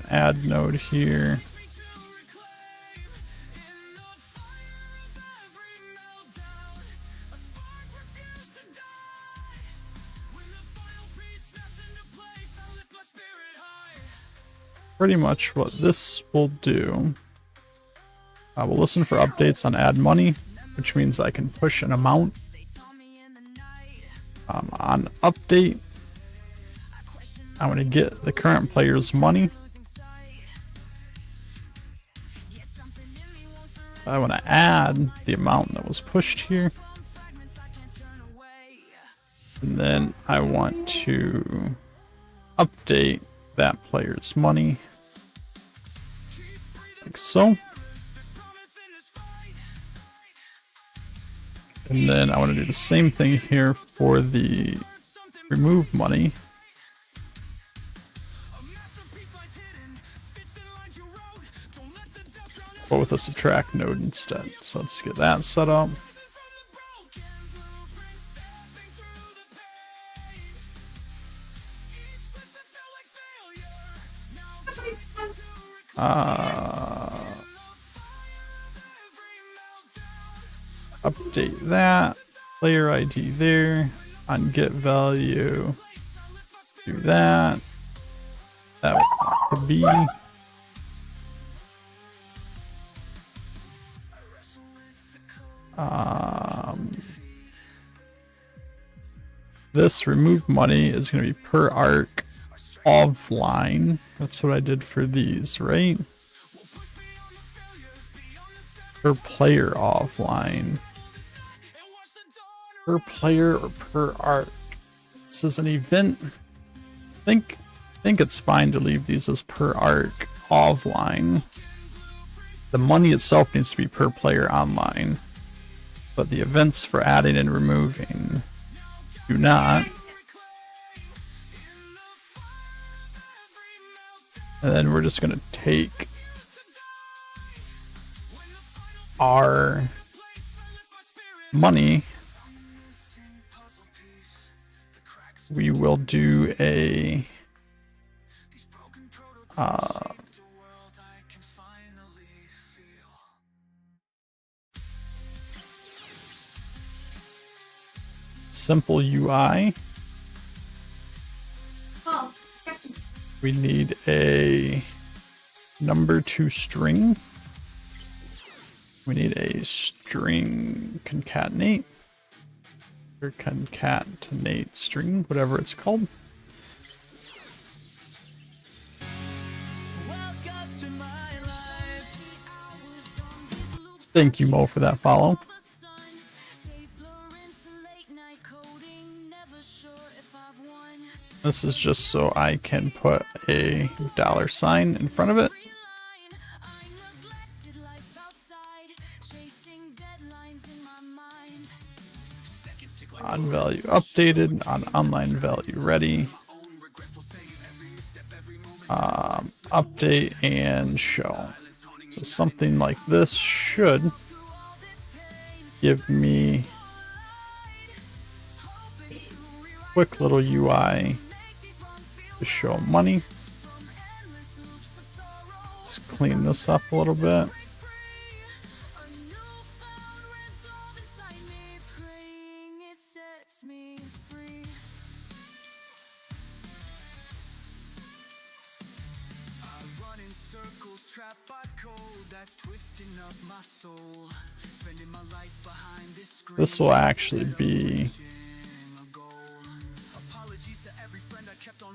Add node here. Pretty much what this will do. I will listen for updates on add money, which means I can push an amount. On update, I'm going to get the current player's money. I want to add the amount that was pushed here. And then I want to update that player's money. Like so. And then I want to do the same thing here for the remove money. But with a subtract node instead. So let's get that set up. Update that. Player ID there. On get value. Do that. That would have to be. This remove money is going to be per arc offline. That's what I did for these, right? Per player offline. Per player or per arc. This is an event. I think it's fine to leave these as per arc offline. The money itself needs to be per player online. But the events for adding and removing do not. And then we're just going to take our money. We will do a simple UI. Oh, We need a number to string. We need a string concatenate or concatenate string, whatever it's called. Thank you, Mo, for that follow. This is just so I can put a $sign in front of it. On value updated, on online value ready. Update and show. So something like this should give me a quick little UI to show money. Let's clean this up a little bit. This will actually be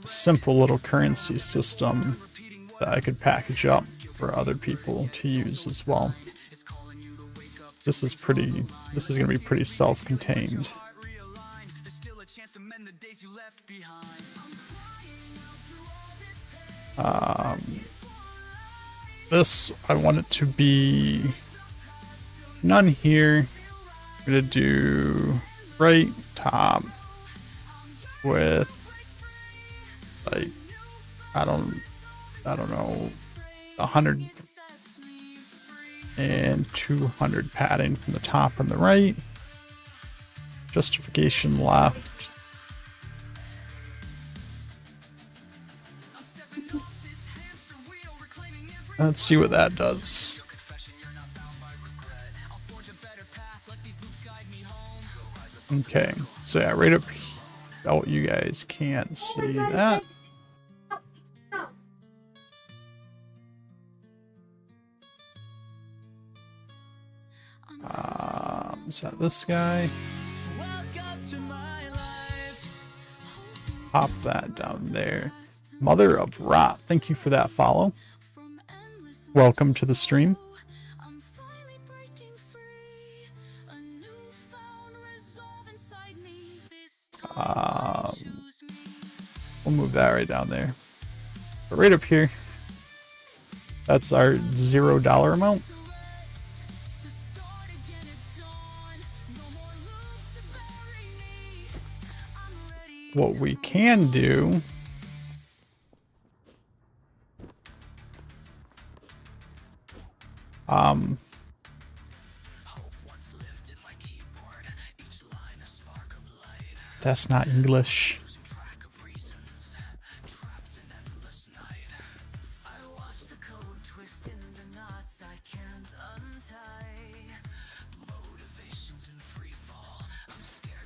a simple little currency system that I could package up for other people to use as well. This is going to be pretty self-contained. This, I want it to be none here. I'm gonna do right top with like I don't know 100 and 200 padding from the top and the right. Justification left. Let's see what that does. Okay, so yeah, right up. Oh, you guys can't see that. Is that this guy? Pop that down there. Mother of Rot, thank you for that follow. Welcome to the stream. We'll move that right down there. But right up here, that's our $0 amount. What we can do that's not English.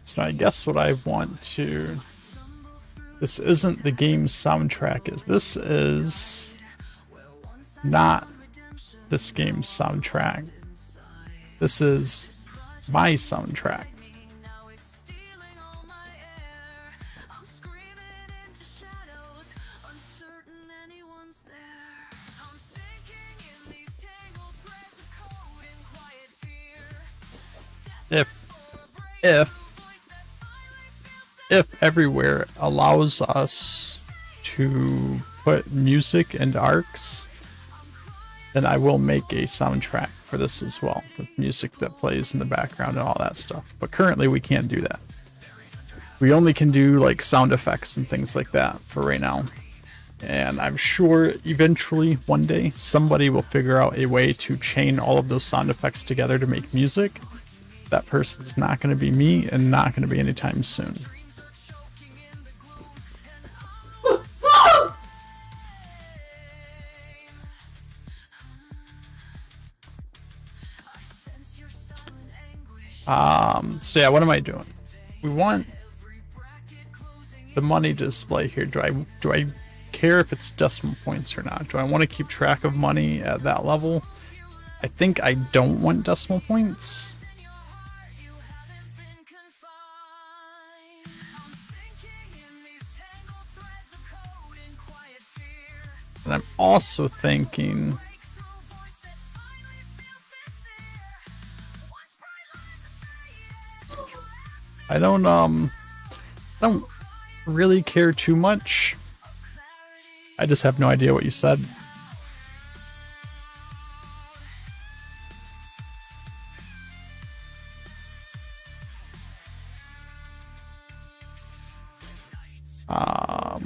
So I guess what I want to... This isn't the game's soundtrack. This is not this game's soundtrack. This is my soundtrack. If everywhere allows us to put music and arcs, then I will make a soundtrack for this as well, with music that plays in the background and all that stuff. But currently we can't do that. We only can do like sound effects and things like that for right now. And I'm sure eventually one day somebody will figure out a way to chain all of those sound effects together to make music. That person's not going to be me and not going to be anytime soon. So yeah, what am I doing? we want the money to display here. Do I care if it's decimal points or not? Do I want to keep track of money at that level? I think I don't want decimal points. And I'm also thinking I don't really care too much. I just have no idea what you said.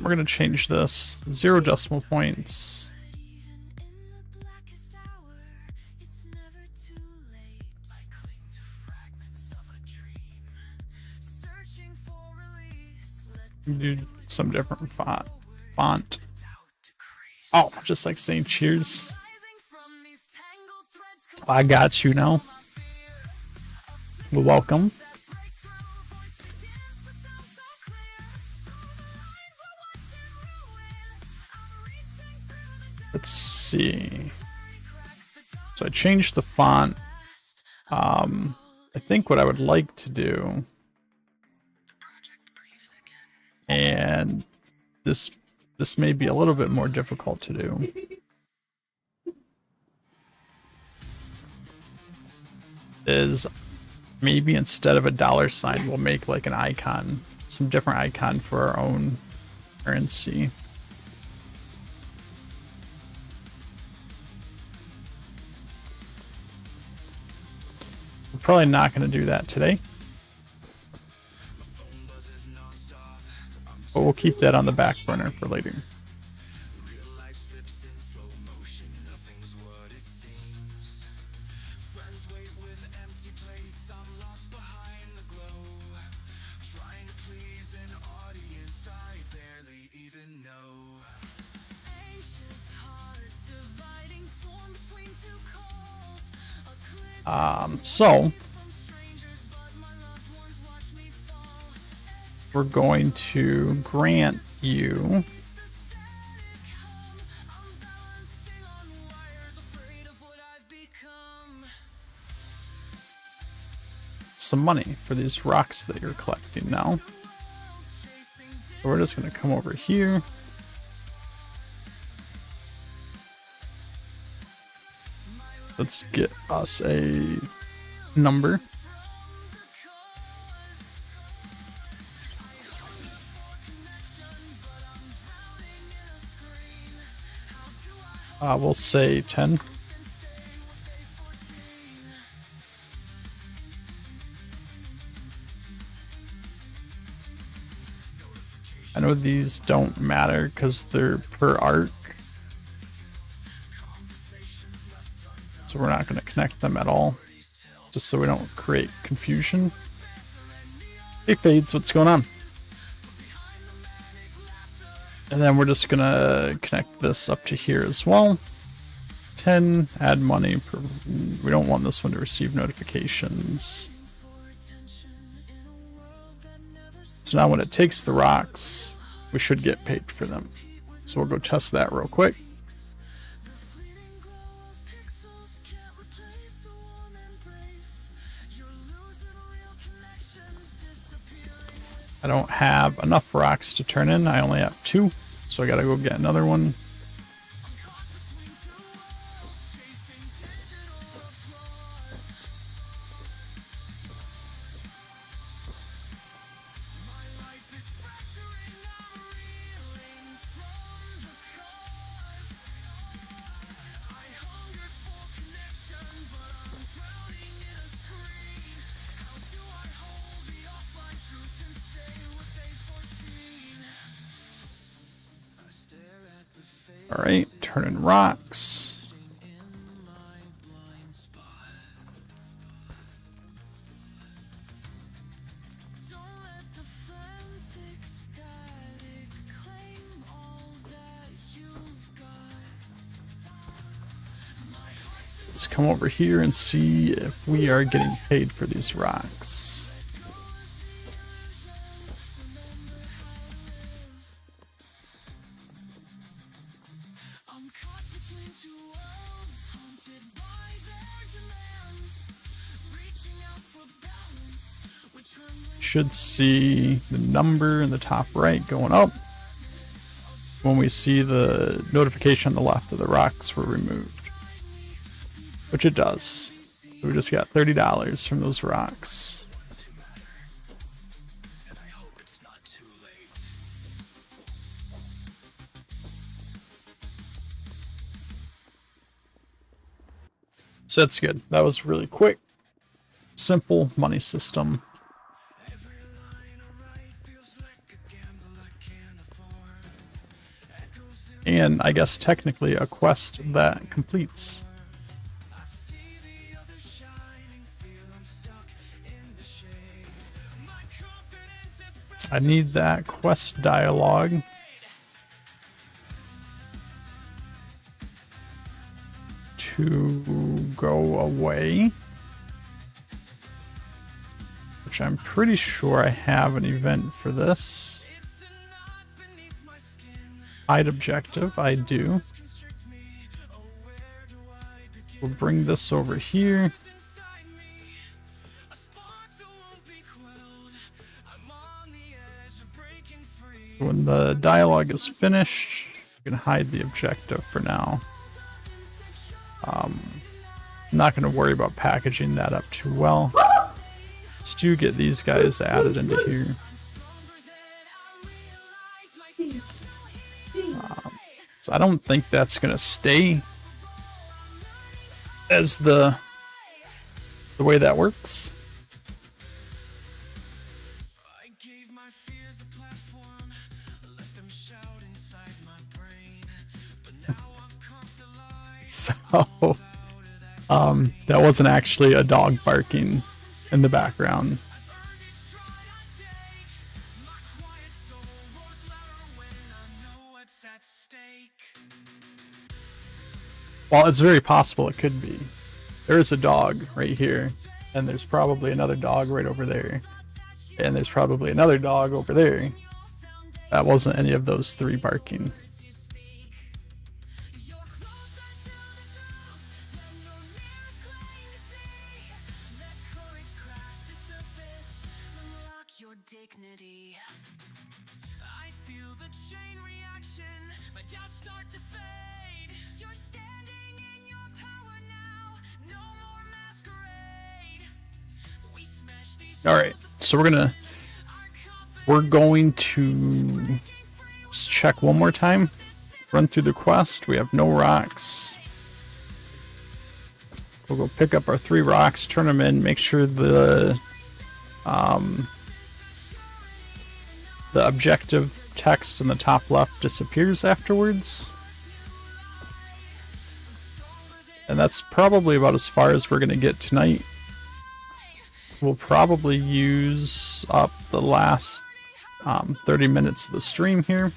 We're gonna change this 0 decimal points. Do some different font. Oh, just like saying cheers. I got you now. Well, welcome. Let's see. So I changed the font. I think what I would like to do, and this may be a little bit more difficult to do, is maybe instead of a $sign, we'll make like an icon, some different icon for our own currency. We're probably not going to do that today, but we'll keep that on the back burner for later. So we're going to grant you some money for these rocks that you're collecting now. So we're just going to come over here. Let's get us a number. We'll say 10. I know these don't matter because they're per arc, so we're not going to connect them at all, just so we don't create confusion. Hey Fades, what's going on? And then we're just going to connect this up to here as well. 10, add money. We don't want this one to receive notifications. So now when it takes the rocks, we should get paid for them. So we'll go test that real quick. I don't have enough rocks to turn in. I only have 2, so I gotta go get another one. Alright, turning rocks. Let's come over here and see if we are getting paid for these rocks. Should see the number in the top right going up when we see the notification on the left that the rocks were removed, which it does. We just got $30 from those rocks. So that's good. That was really quick, simple money system. And I guess technically a quest that completes. I need that quest dialogue to go away, which I'm pretty sure I have an event for this. Hide objective, I do. We'll bring this over here. When the dialogue is finished, you can hide the objective for now. I'm not going to worry about packaging that up too well. Let's do get these guys added into here. So I don't think that's going to stay as the way that works. So, that wasn't actually a dog barking in the background. Well, it's very possible it could be. There is a dog right here, and there's probably another dog right over there, and there's probably another dog over there. That wasn't any of those three barking. All right, so we're going to just check one more time, run through the quest. We have no rocks. We'll go pick up our 3 rocks, turn them in, make sure the objective text in the top left disappears afterwards. And that's probably about as far as we're going to get tonight. We'll probably use up the last 30 minutes of the stream here.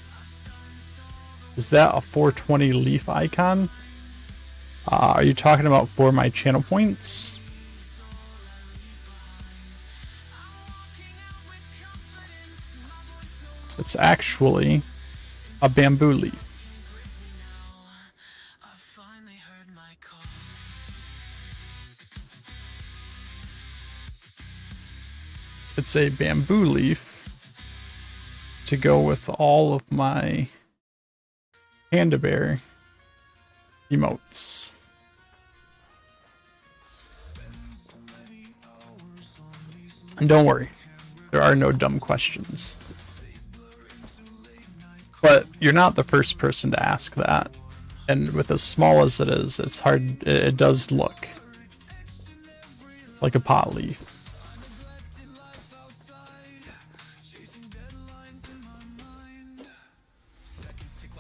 Is that a 420 leaf icon? Are you talking about for my channel points? It's actually a bamboo leaf. It's a bamboo leaf to go with all of my panda bear emotes. And don't worry, there are no dumb questions. But you're not the first person to ask that. And with as small as it is, it's hard, it does look like a pot leaf.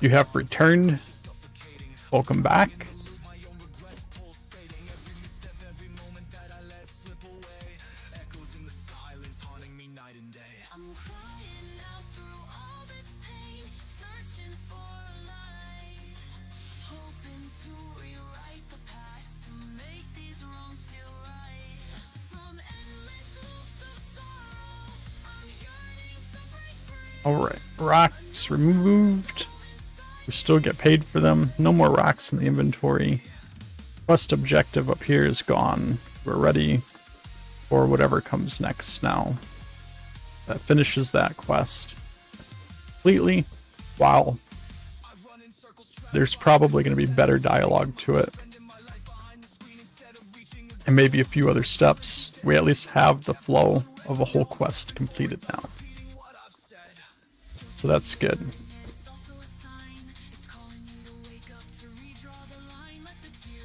You have returned. Welcome back. All right, rocks removed. We still get paid for them. No more rocks in the inventory. Quest objective up here is gone. We're ready for whatever comes next now. That finishes that quest completely. Wow. There's probably going to be better dialogue to it. And maybe a few other steps. We at least have the flow of a whole quest completed now. So that's good.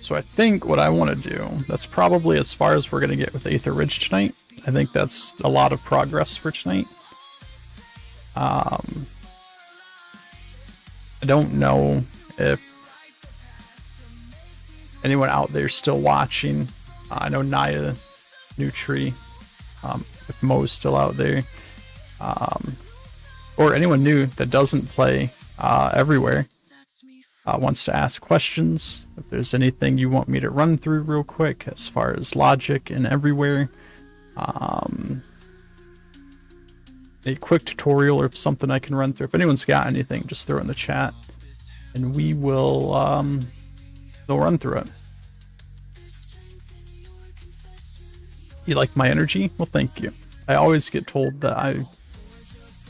So I think what I want to do, that's probably as far as we're going to get with Aether Ridge tonight. I think that's a lot of progress for tonight. I don't know if anyone out there is still watching. I know Naya, Nutri, if Mo's still out there. Or anyone new that doesn't play everywhere. Wants to ask questions. If there's anything you want me to run through real quick as far as logic and everywhere. A quick tutorial or something I can run through. If anyone's got anything, just throw it in the chat. And we will they'll run through it. You like my energy? Well, thank you. I always get told that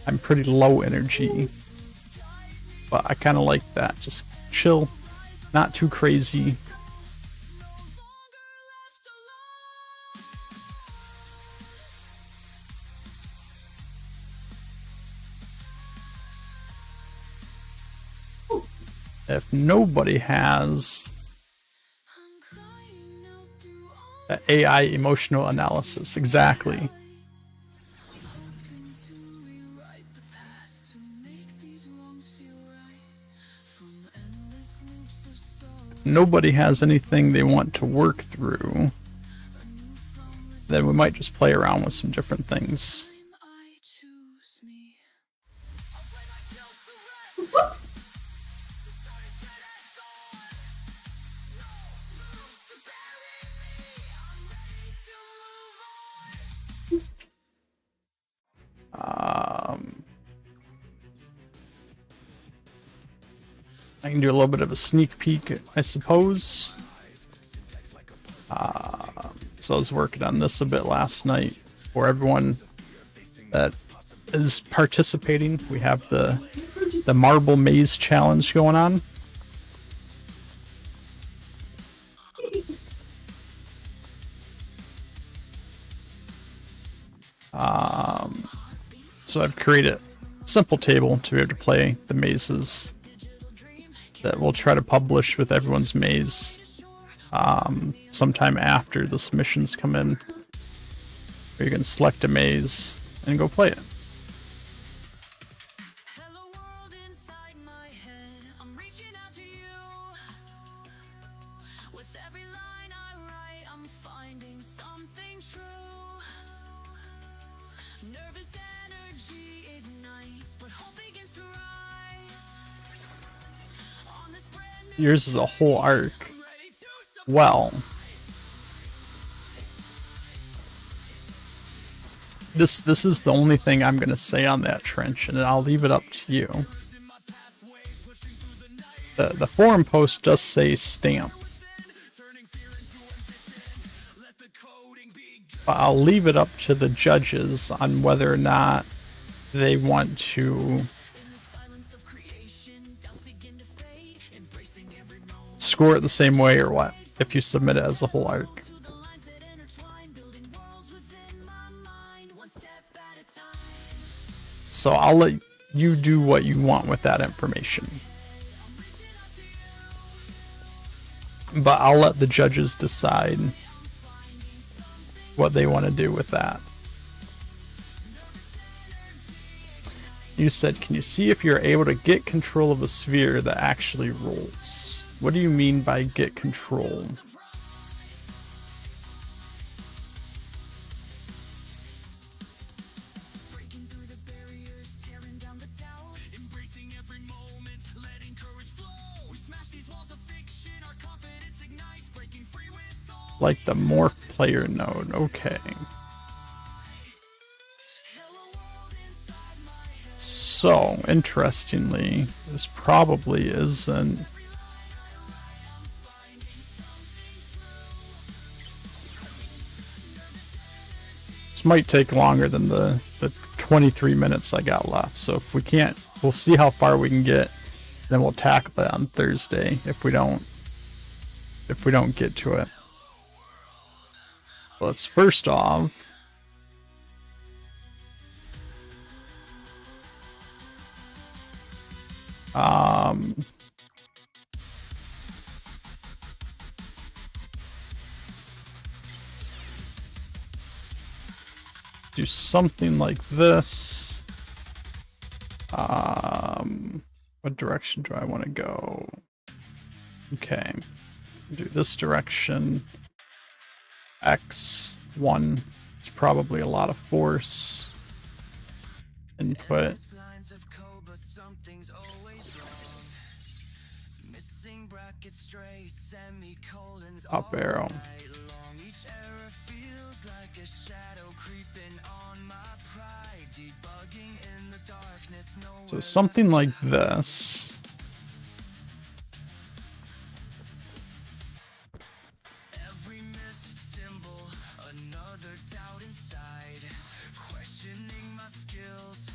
I'm pretty low energy. But I kind of like that. Just chill, not too crazy. If nobody has AI emotional analysis, exactly. Nobody has anything they want to work through, then we might just play around with some different things. I can do a little bit of a sneak peek, I suppose. So I was working on this a bit last night for everyone that is participating. We have the Marble Maze Challenge going on. So I've created a simple table to be able to play the mazes that we'll try to publish with everyone's maze sometime after the submissions come in. Where you can select a maze and go play it. Yours is a whole arc. Well, this is the only thing I'm gonna say on that, Trench, and I'll leave it up to you. The forum post does say stamp, but I'll leave it up to the judges on whether or not they want to score it the same way or what, if you submit it as a whole arc. So I'll let you do what you want with that information. But I'll let the judges decide what they want to do with that. You said, can you see if you're able to get control of a sphere that actually rolls? What do you mean by get control? Like the morph player node, okay. So, interestingly, this probably isn't. This might take longer than the 23 minutes I got left. So if we can't, we'll see how far we can get. Then we'll tackle that on Thursday if we don't get to it. Let's first off do something like this. What direction do I want to go? Okay, do this direction. X1. It's probably a lot of force input. Up arrow. So something like this.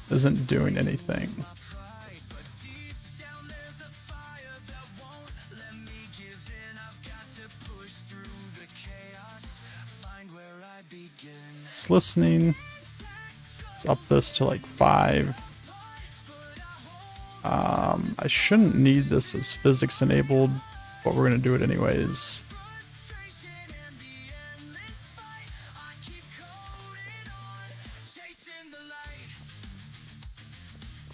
Isn't doing anything. It's listening. Let's up this to like 5. I shouldn't need this as physics enabled, but we're going to do it anyways.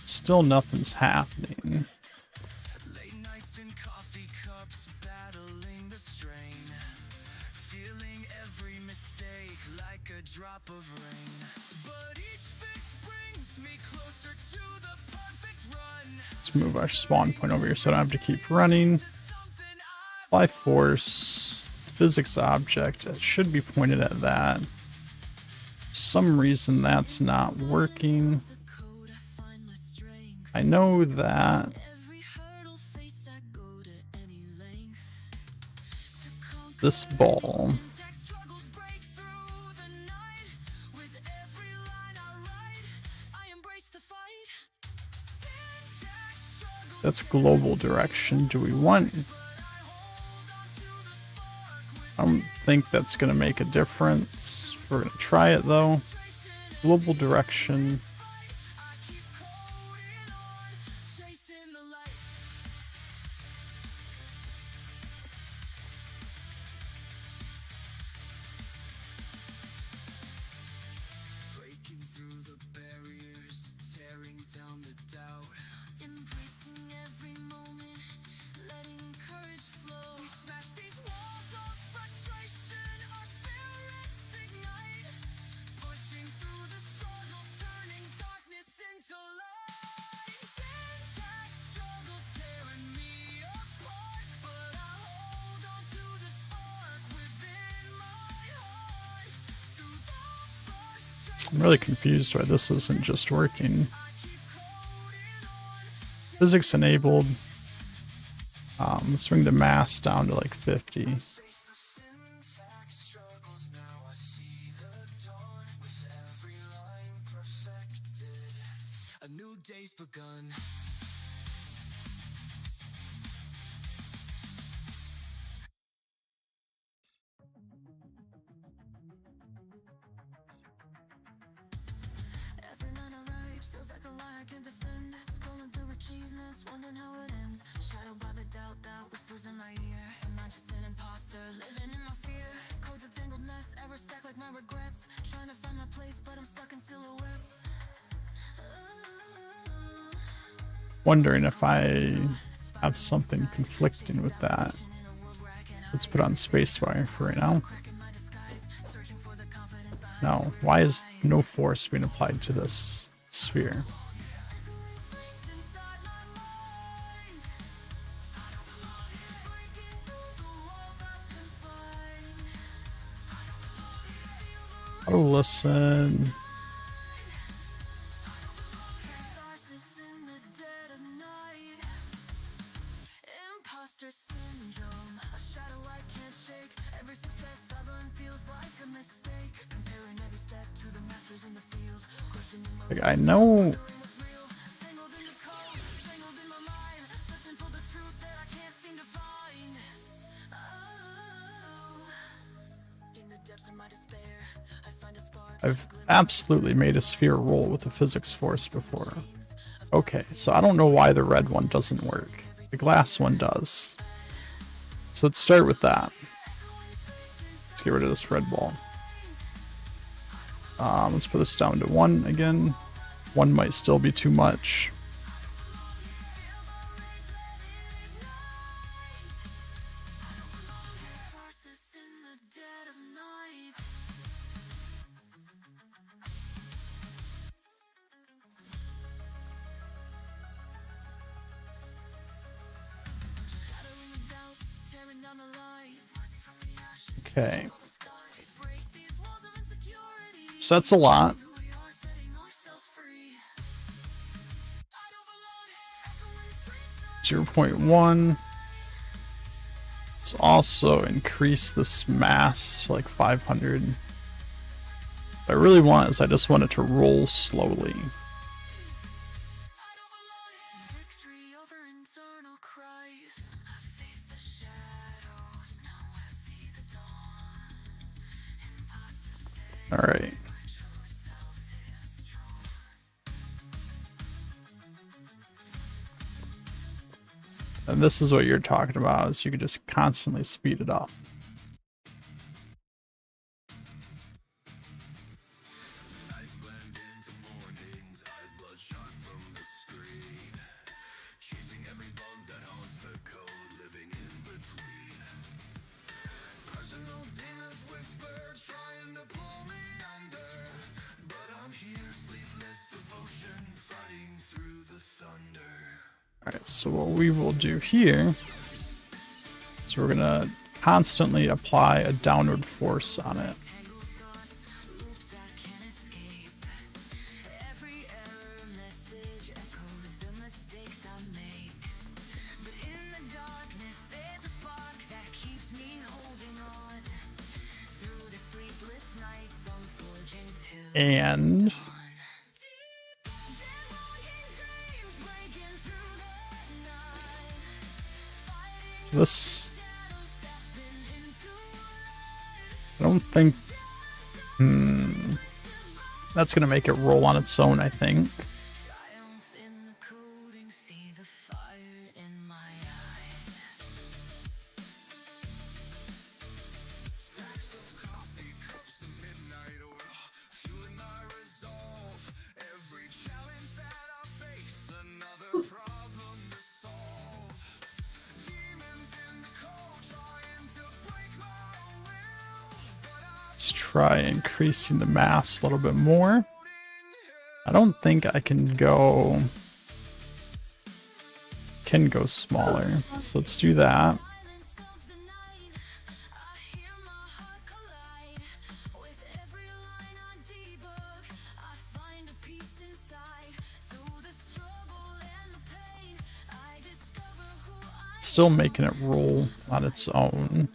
Still nothing's happening. Let's move our spawn point over here so I don't have to keep running. Apply force, physics object. It should be pointed at that. For some reason that's not working. I know that this ball that's global direction. Do we want? I don't think that's going to make a difference. We're going to try it though. Global direction. I'm really confused why this isn't just working. Physics enabled. Let's bring the mass down to like 50. A new day's begun. Every line I write feels like a lie I can't defend. Scrolling through achievements, wondering how it ends. Shadowed by the doubt that whispers in my ear. Am I just an imposter, living in my fear? Codes a tangled mess, errors stack like my regrets. Trying to find my place, but I'm stuck in silhouettes. Wondering if I have something conflicting with that. Let's put on spacebar for right now. No, why is no force being applied to this sphere? Oh, listen. Like, I know. I've absolutely made a sphere roll with a physics force before. Okay, so I don't know why the red one doesn't work. The glass one does. So let's start with that. Let's get rid of this red ball. Let's put this down to 1 again. 1 might still be too much. Okay. So that's a lot. 0.1. Let's also increase this mass to like 500. What I really want is I just want it to roll slowly. All right. And this is what you're talking about, is you can just constantly speed it up. Alright, so what we will do here is we're gonna constantly apply a downward force on it. And so this, I don't think, that's gonna make it roll on its own, I think. Let's try increasing the mass a little bit more. I don't think I can go smaller. So let's do that. Still making it roll on its own.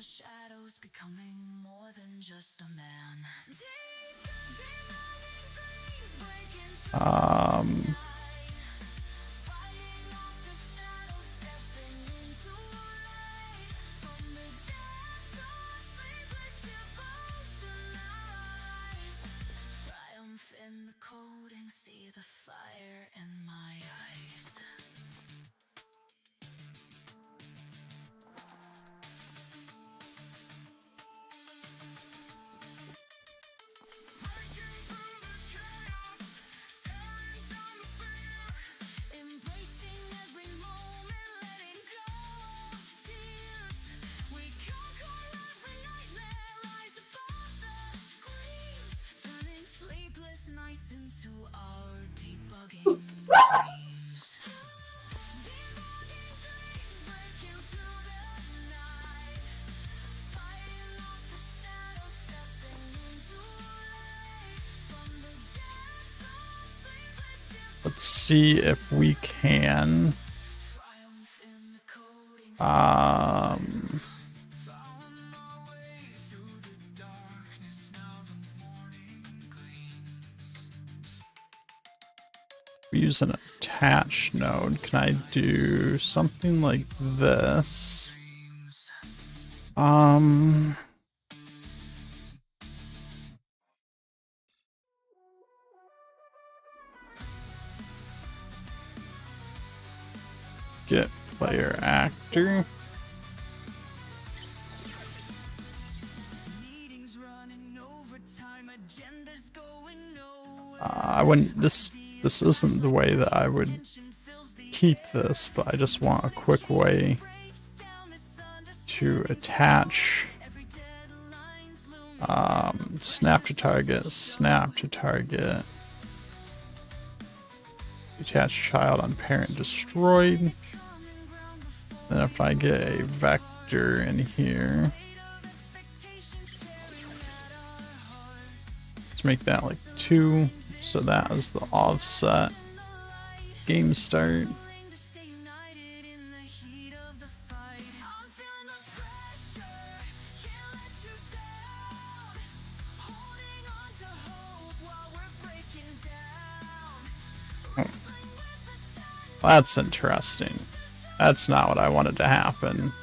Let's see if we can use an attach node, can I do something like this? Get player actor. I wouldn't. This isn't the way that I would keep this, but I just want a quick way to attach. Snap to target. Snap to target. Attach child on parent destroyed. Then if I get a vector in here, let's make that like 2. So that is the offset. Game start. That's interesting. That's not what I wanted to happen.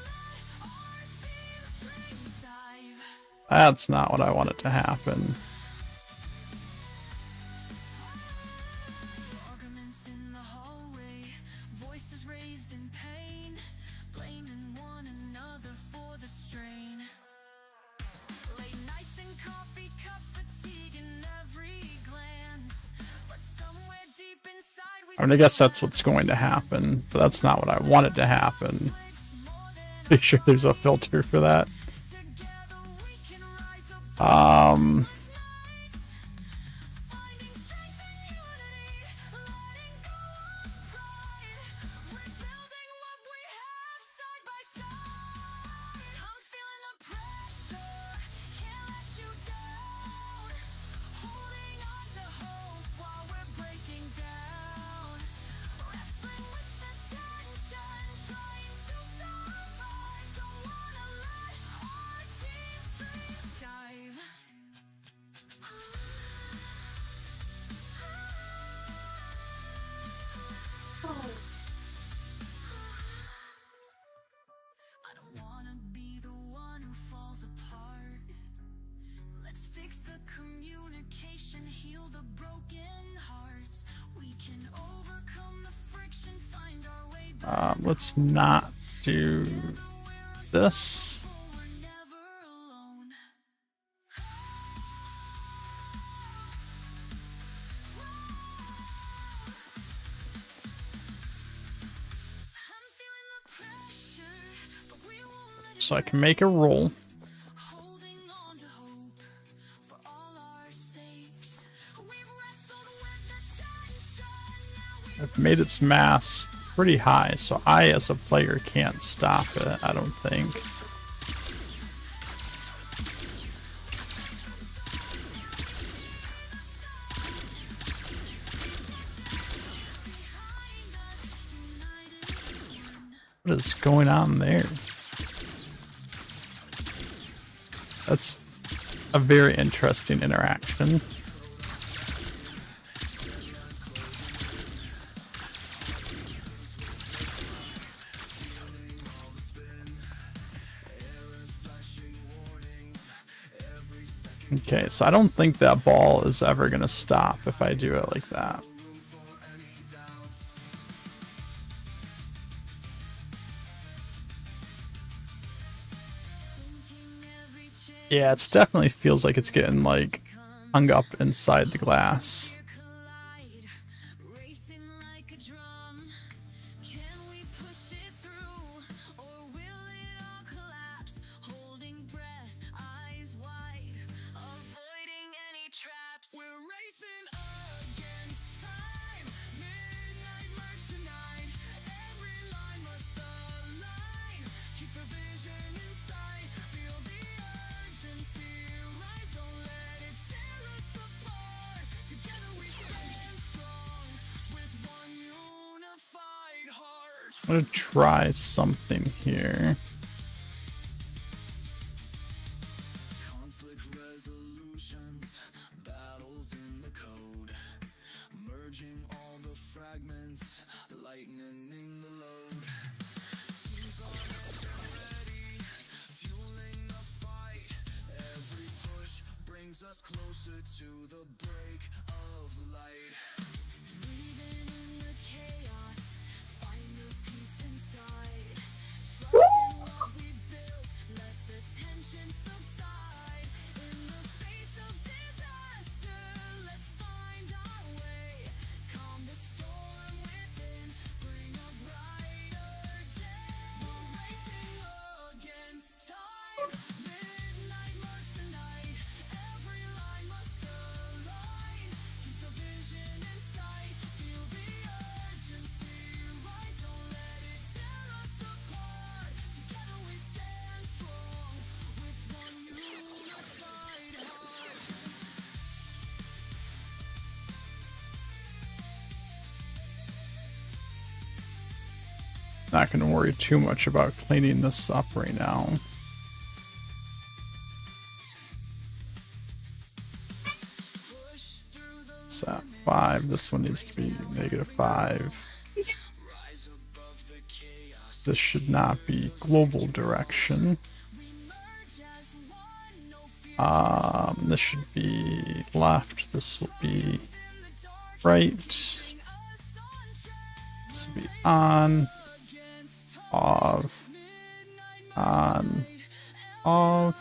That's not what I wanted to happen. I mean, I guess that's what's going to happen, but that's not what I wanted to happen. Pretty sure there's a filter for that. Let's not do this. So I can make a roll. I've made its mass pretty high, so I as a player can't stop it, I don't think. What is going on there? That's a very interesting interaction. Okay, so I don't think that ball is ever going to stop if I do it like that. Yeah, it definitely feels like it's getting like hung up inside the glass. I'm gonna try something here. Conflict resolutions, battles in the code, merging all the fragments. Not going to worry too much about cleaning this up right now. So at 5, this one needs to be -5. This should not be global direction. This should be left. This will be right. This will be on, off, on, off.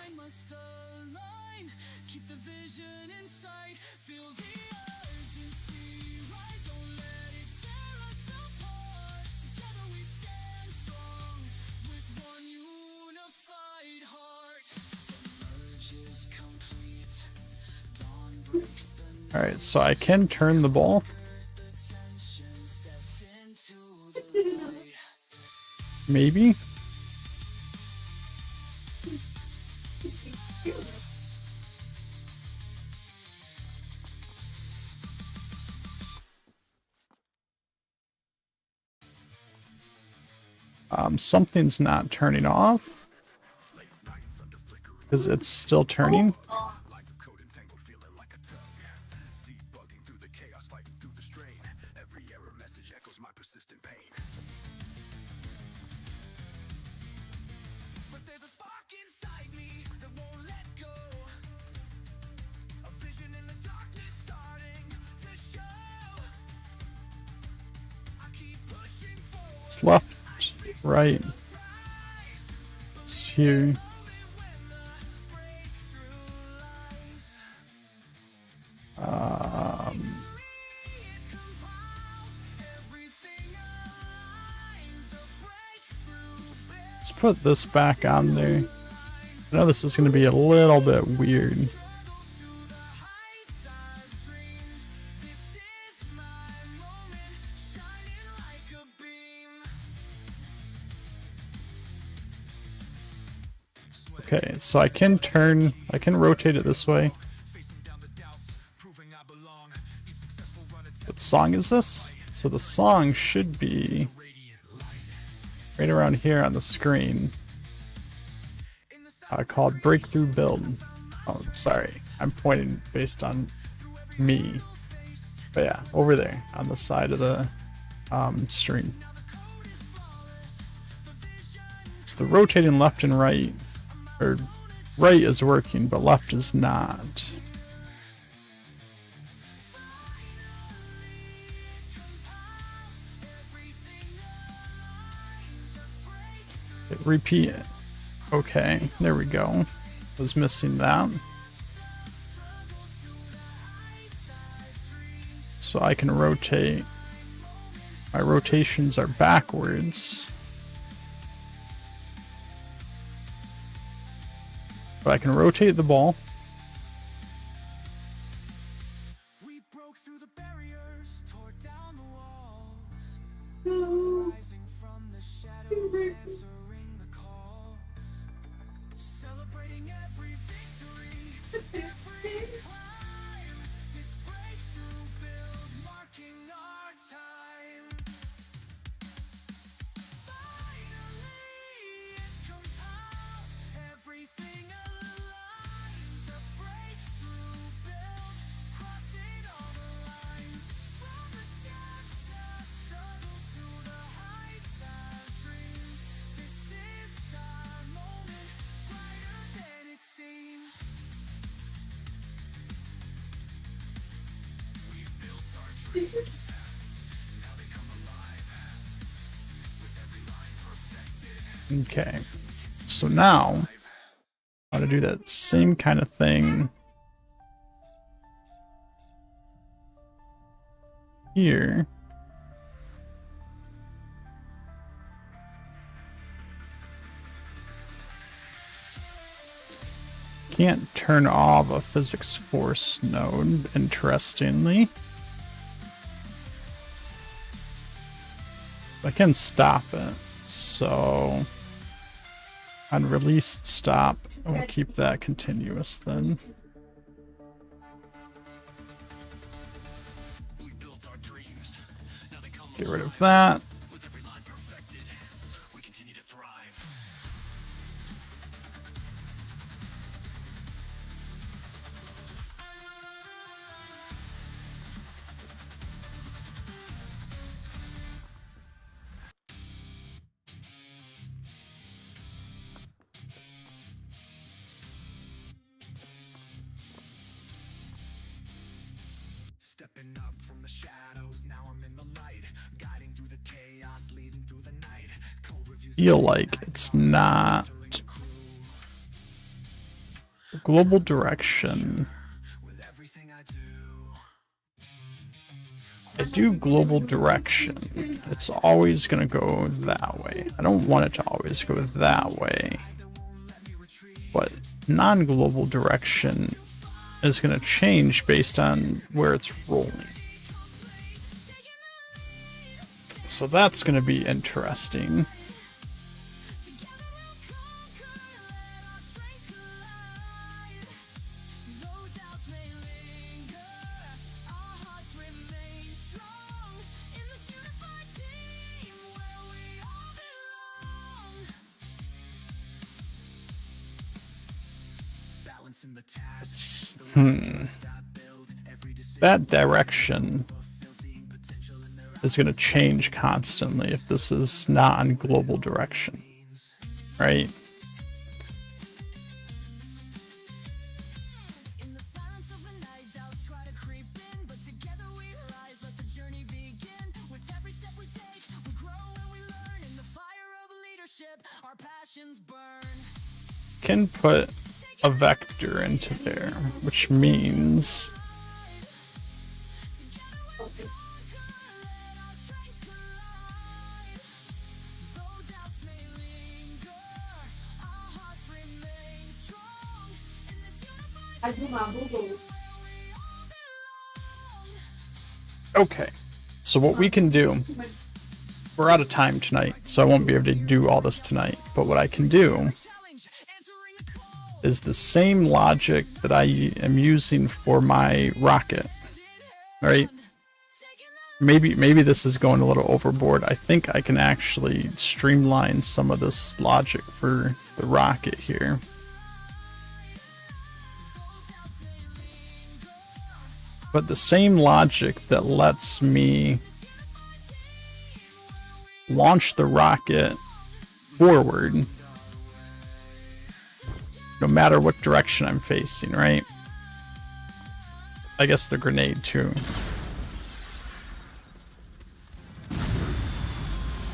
Alright, so I can turn the ball. Maybe. Something's not turning off because it's still turning. It's left, right. It's here. Let's put this back on there. I know this is going to be a little bit weird. Okay, so I can rotate it this way. What song is this? So the song should be right around here on the screen. Called Breakthrough Build. Oh, sorry. I'm pointing based on me. But yeah, over there on the side of the stream. So the rotating left and right, or right is working, but left is not. Repeat it. Okay, there we go. Was missing that. So I can rotate. My rotations are backwards. But I can rotate the ball. We broke through the barriers, tore down the walls, rising from the shadows, answering the calls, celebrating every victory, every climb, this breakthrough build marking our time. Finally, it compiles everything. Okay, so now I want to do that same kind of thing here. Can't turn off a physics force node, interestingly. I can stop it, so on released stop, we'll keep that continuous then. Get rid of that. thrive. Stepping up from the shadows, now I'm in the light, guiding through the chaos, leading through the night. Code reviews Feel like it's not global direction. with everything I do. I do global direction. It's always gonna go that way. I don't want it to always go that way. But non-global direction is going to change based on where it's rolling. So that's going to be interesting. It's, that direction is going to change constantly if this is not on global direction, right? Can put a vector into there, which means okay, so what we can do, we're out of time tonight, so I won't be able to do all this tonight, but what I can do is the same logic that I am using for my rocket, right? Maybe this is going a little overboard. I think I can actually streamline some of this logic for the rocket here. But the same logic that lets me launch the rocket forward no matter what direction I'm facing, right? I guess the grenade too.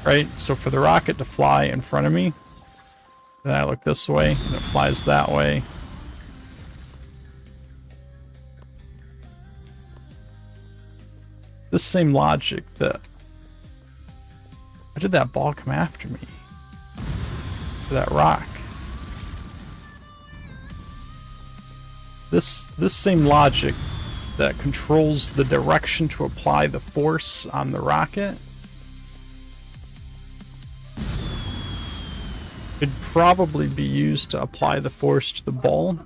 Right, so for the rocket to fly in front of me, then I look this way, and it flies that way. This same logic that... Why did that ball come after me? For that rock. This same logic that controls the direction to apply the force on the rocket could probably be used to apply the force to the ball,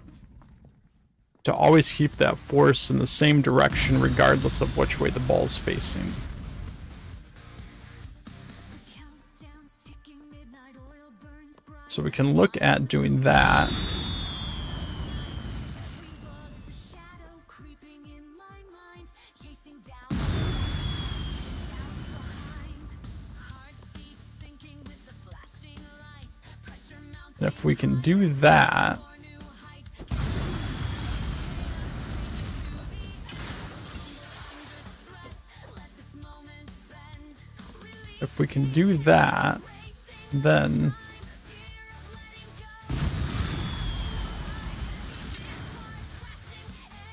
to always keep that force in the same direction regardless of which way the ball's facing. So we can look at doing that. And if we can do that, then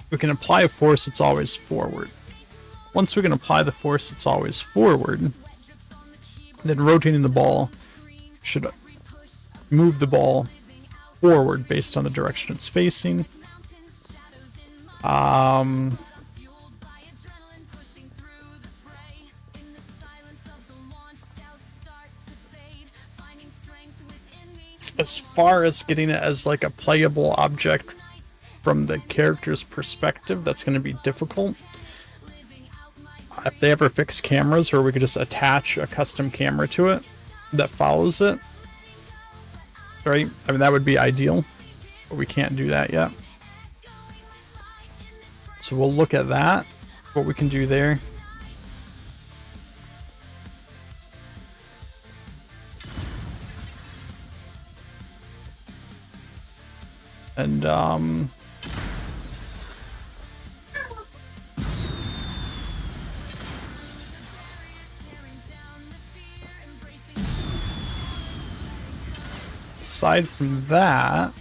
we can apply a force that's always forward. Once we can apply the force that's always forward, then rotating the ball should move the ball forward based on the direction it's facing. As far as getting it as like a playable object from the character's perspective, that's going to be difficult. If they ever fix cameras where we could just attach a custom camera to it that follows it, right? I mean, that would be ideal, but we can't do that yet. So we'll look at that, what we can do there. And aside from that,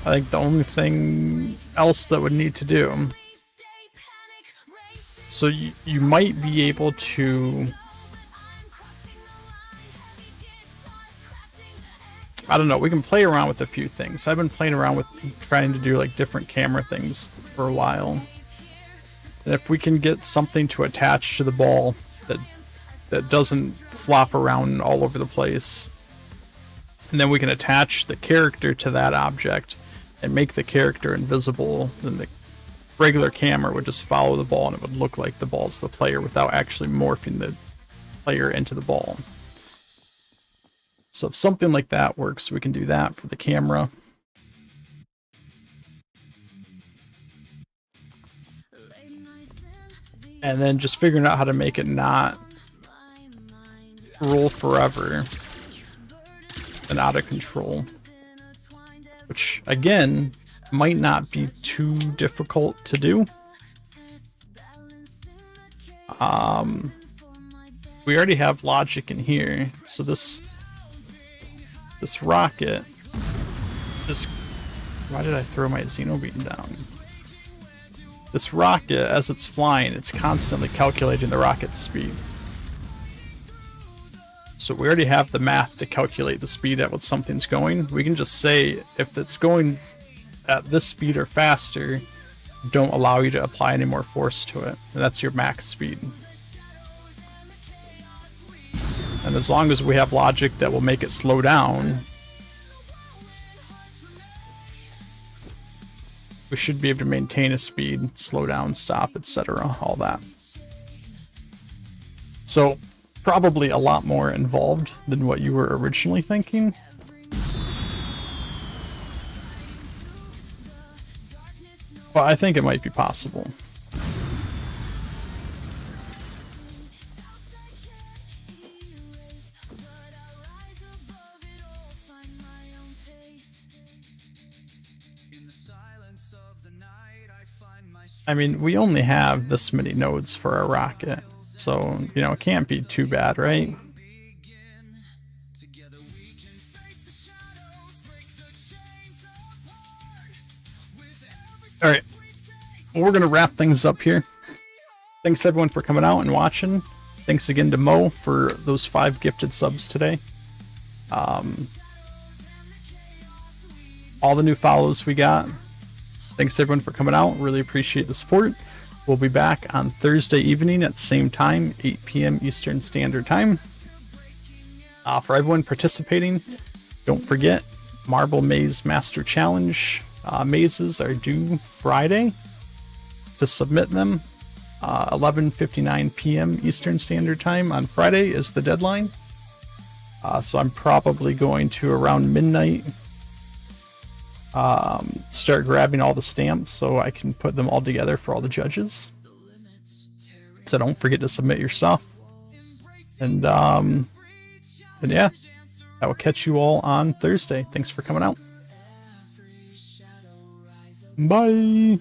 I think the only thing else that would need to do, so you might be able to, I don't know, we can play around with a few things. I've been playing around with trying to do like different camera things for a while. And if we can get something to attach to the ball that doesn't flop around all over the place, and then we can attach the character to that object and make the character invisible, then the regular camera would just follow the ball and it would look like the ball's the player without actually morphing the player into the ball. So if something like that works, we can do that for the camera. And then just figuring out how to make it not roll forever and out of control. Which, again, might not be too difficult to do. We already have logic in here, so this rocket, why did I throw my Xenobeam down? This rocket, as it's flying, it's constantly calculating the rocket's speed. So we already have the math to calculate the speed at which something's going. We can just say, if it's going at this speed or faster, don't allow you to apply any more force to it. And that's your max speed. And as long as we have logic that will make it slow down, we should be able to maintain a speed, slow down, stop, etc., all that. So, probably a lot more involved than what you were originally thinking. But I think it might be possible. I mean, we only have this many nodes for a rocket, so, you know, it can't be too bad, right? Alright, well, we're going to wrap things up here. Thanks everyone for coming out and watching. Thanks again to Mo for those 5 gifted subs today. All the new follows we got. Thanks everyone for coming out. Really appreciate the support. We'll be back on Thursday evening at the same time, 8 p.m. Eastern Standard Time. For everyone participating, don't forget, Marble Maze Master Challenge mazes are due Friday. To submit them, 11:59 p.m. Eastern Standard Time on Friday is the deadline. So I'm probably going to, around midnight, start grabbing all the stamps so I can put them all together for all the judges. So don't forget to submit your stuff. And yeah, I will catch you all on Thursday. Thanks for coming out. Bye.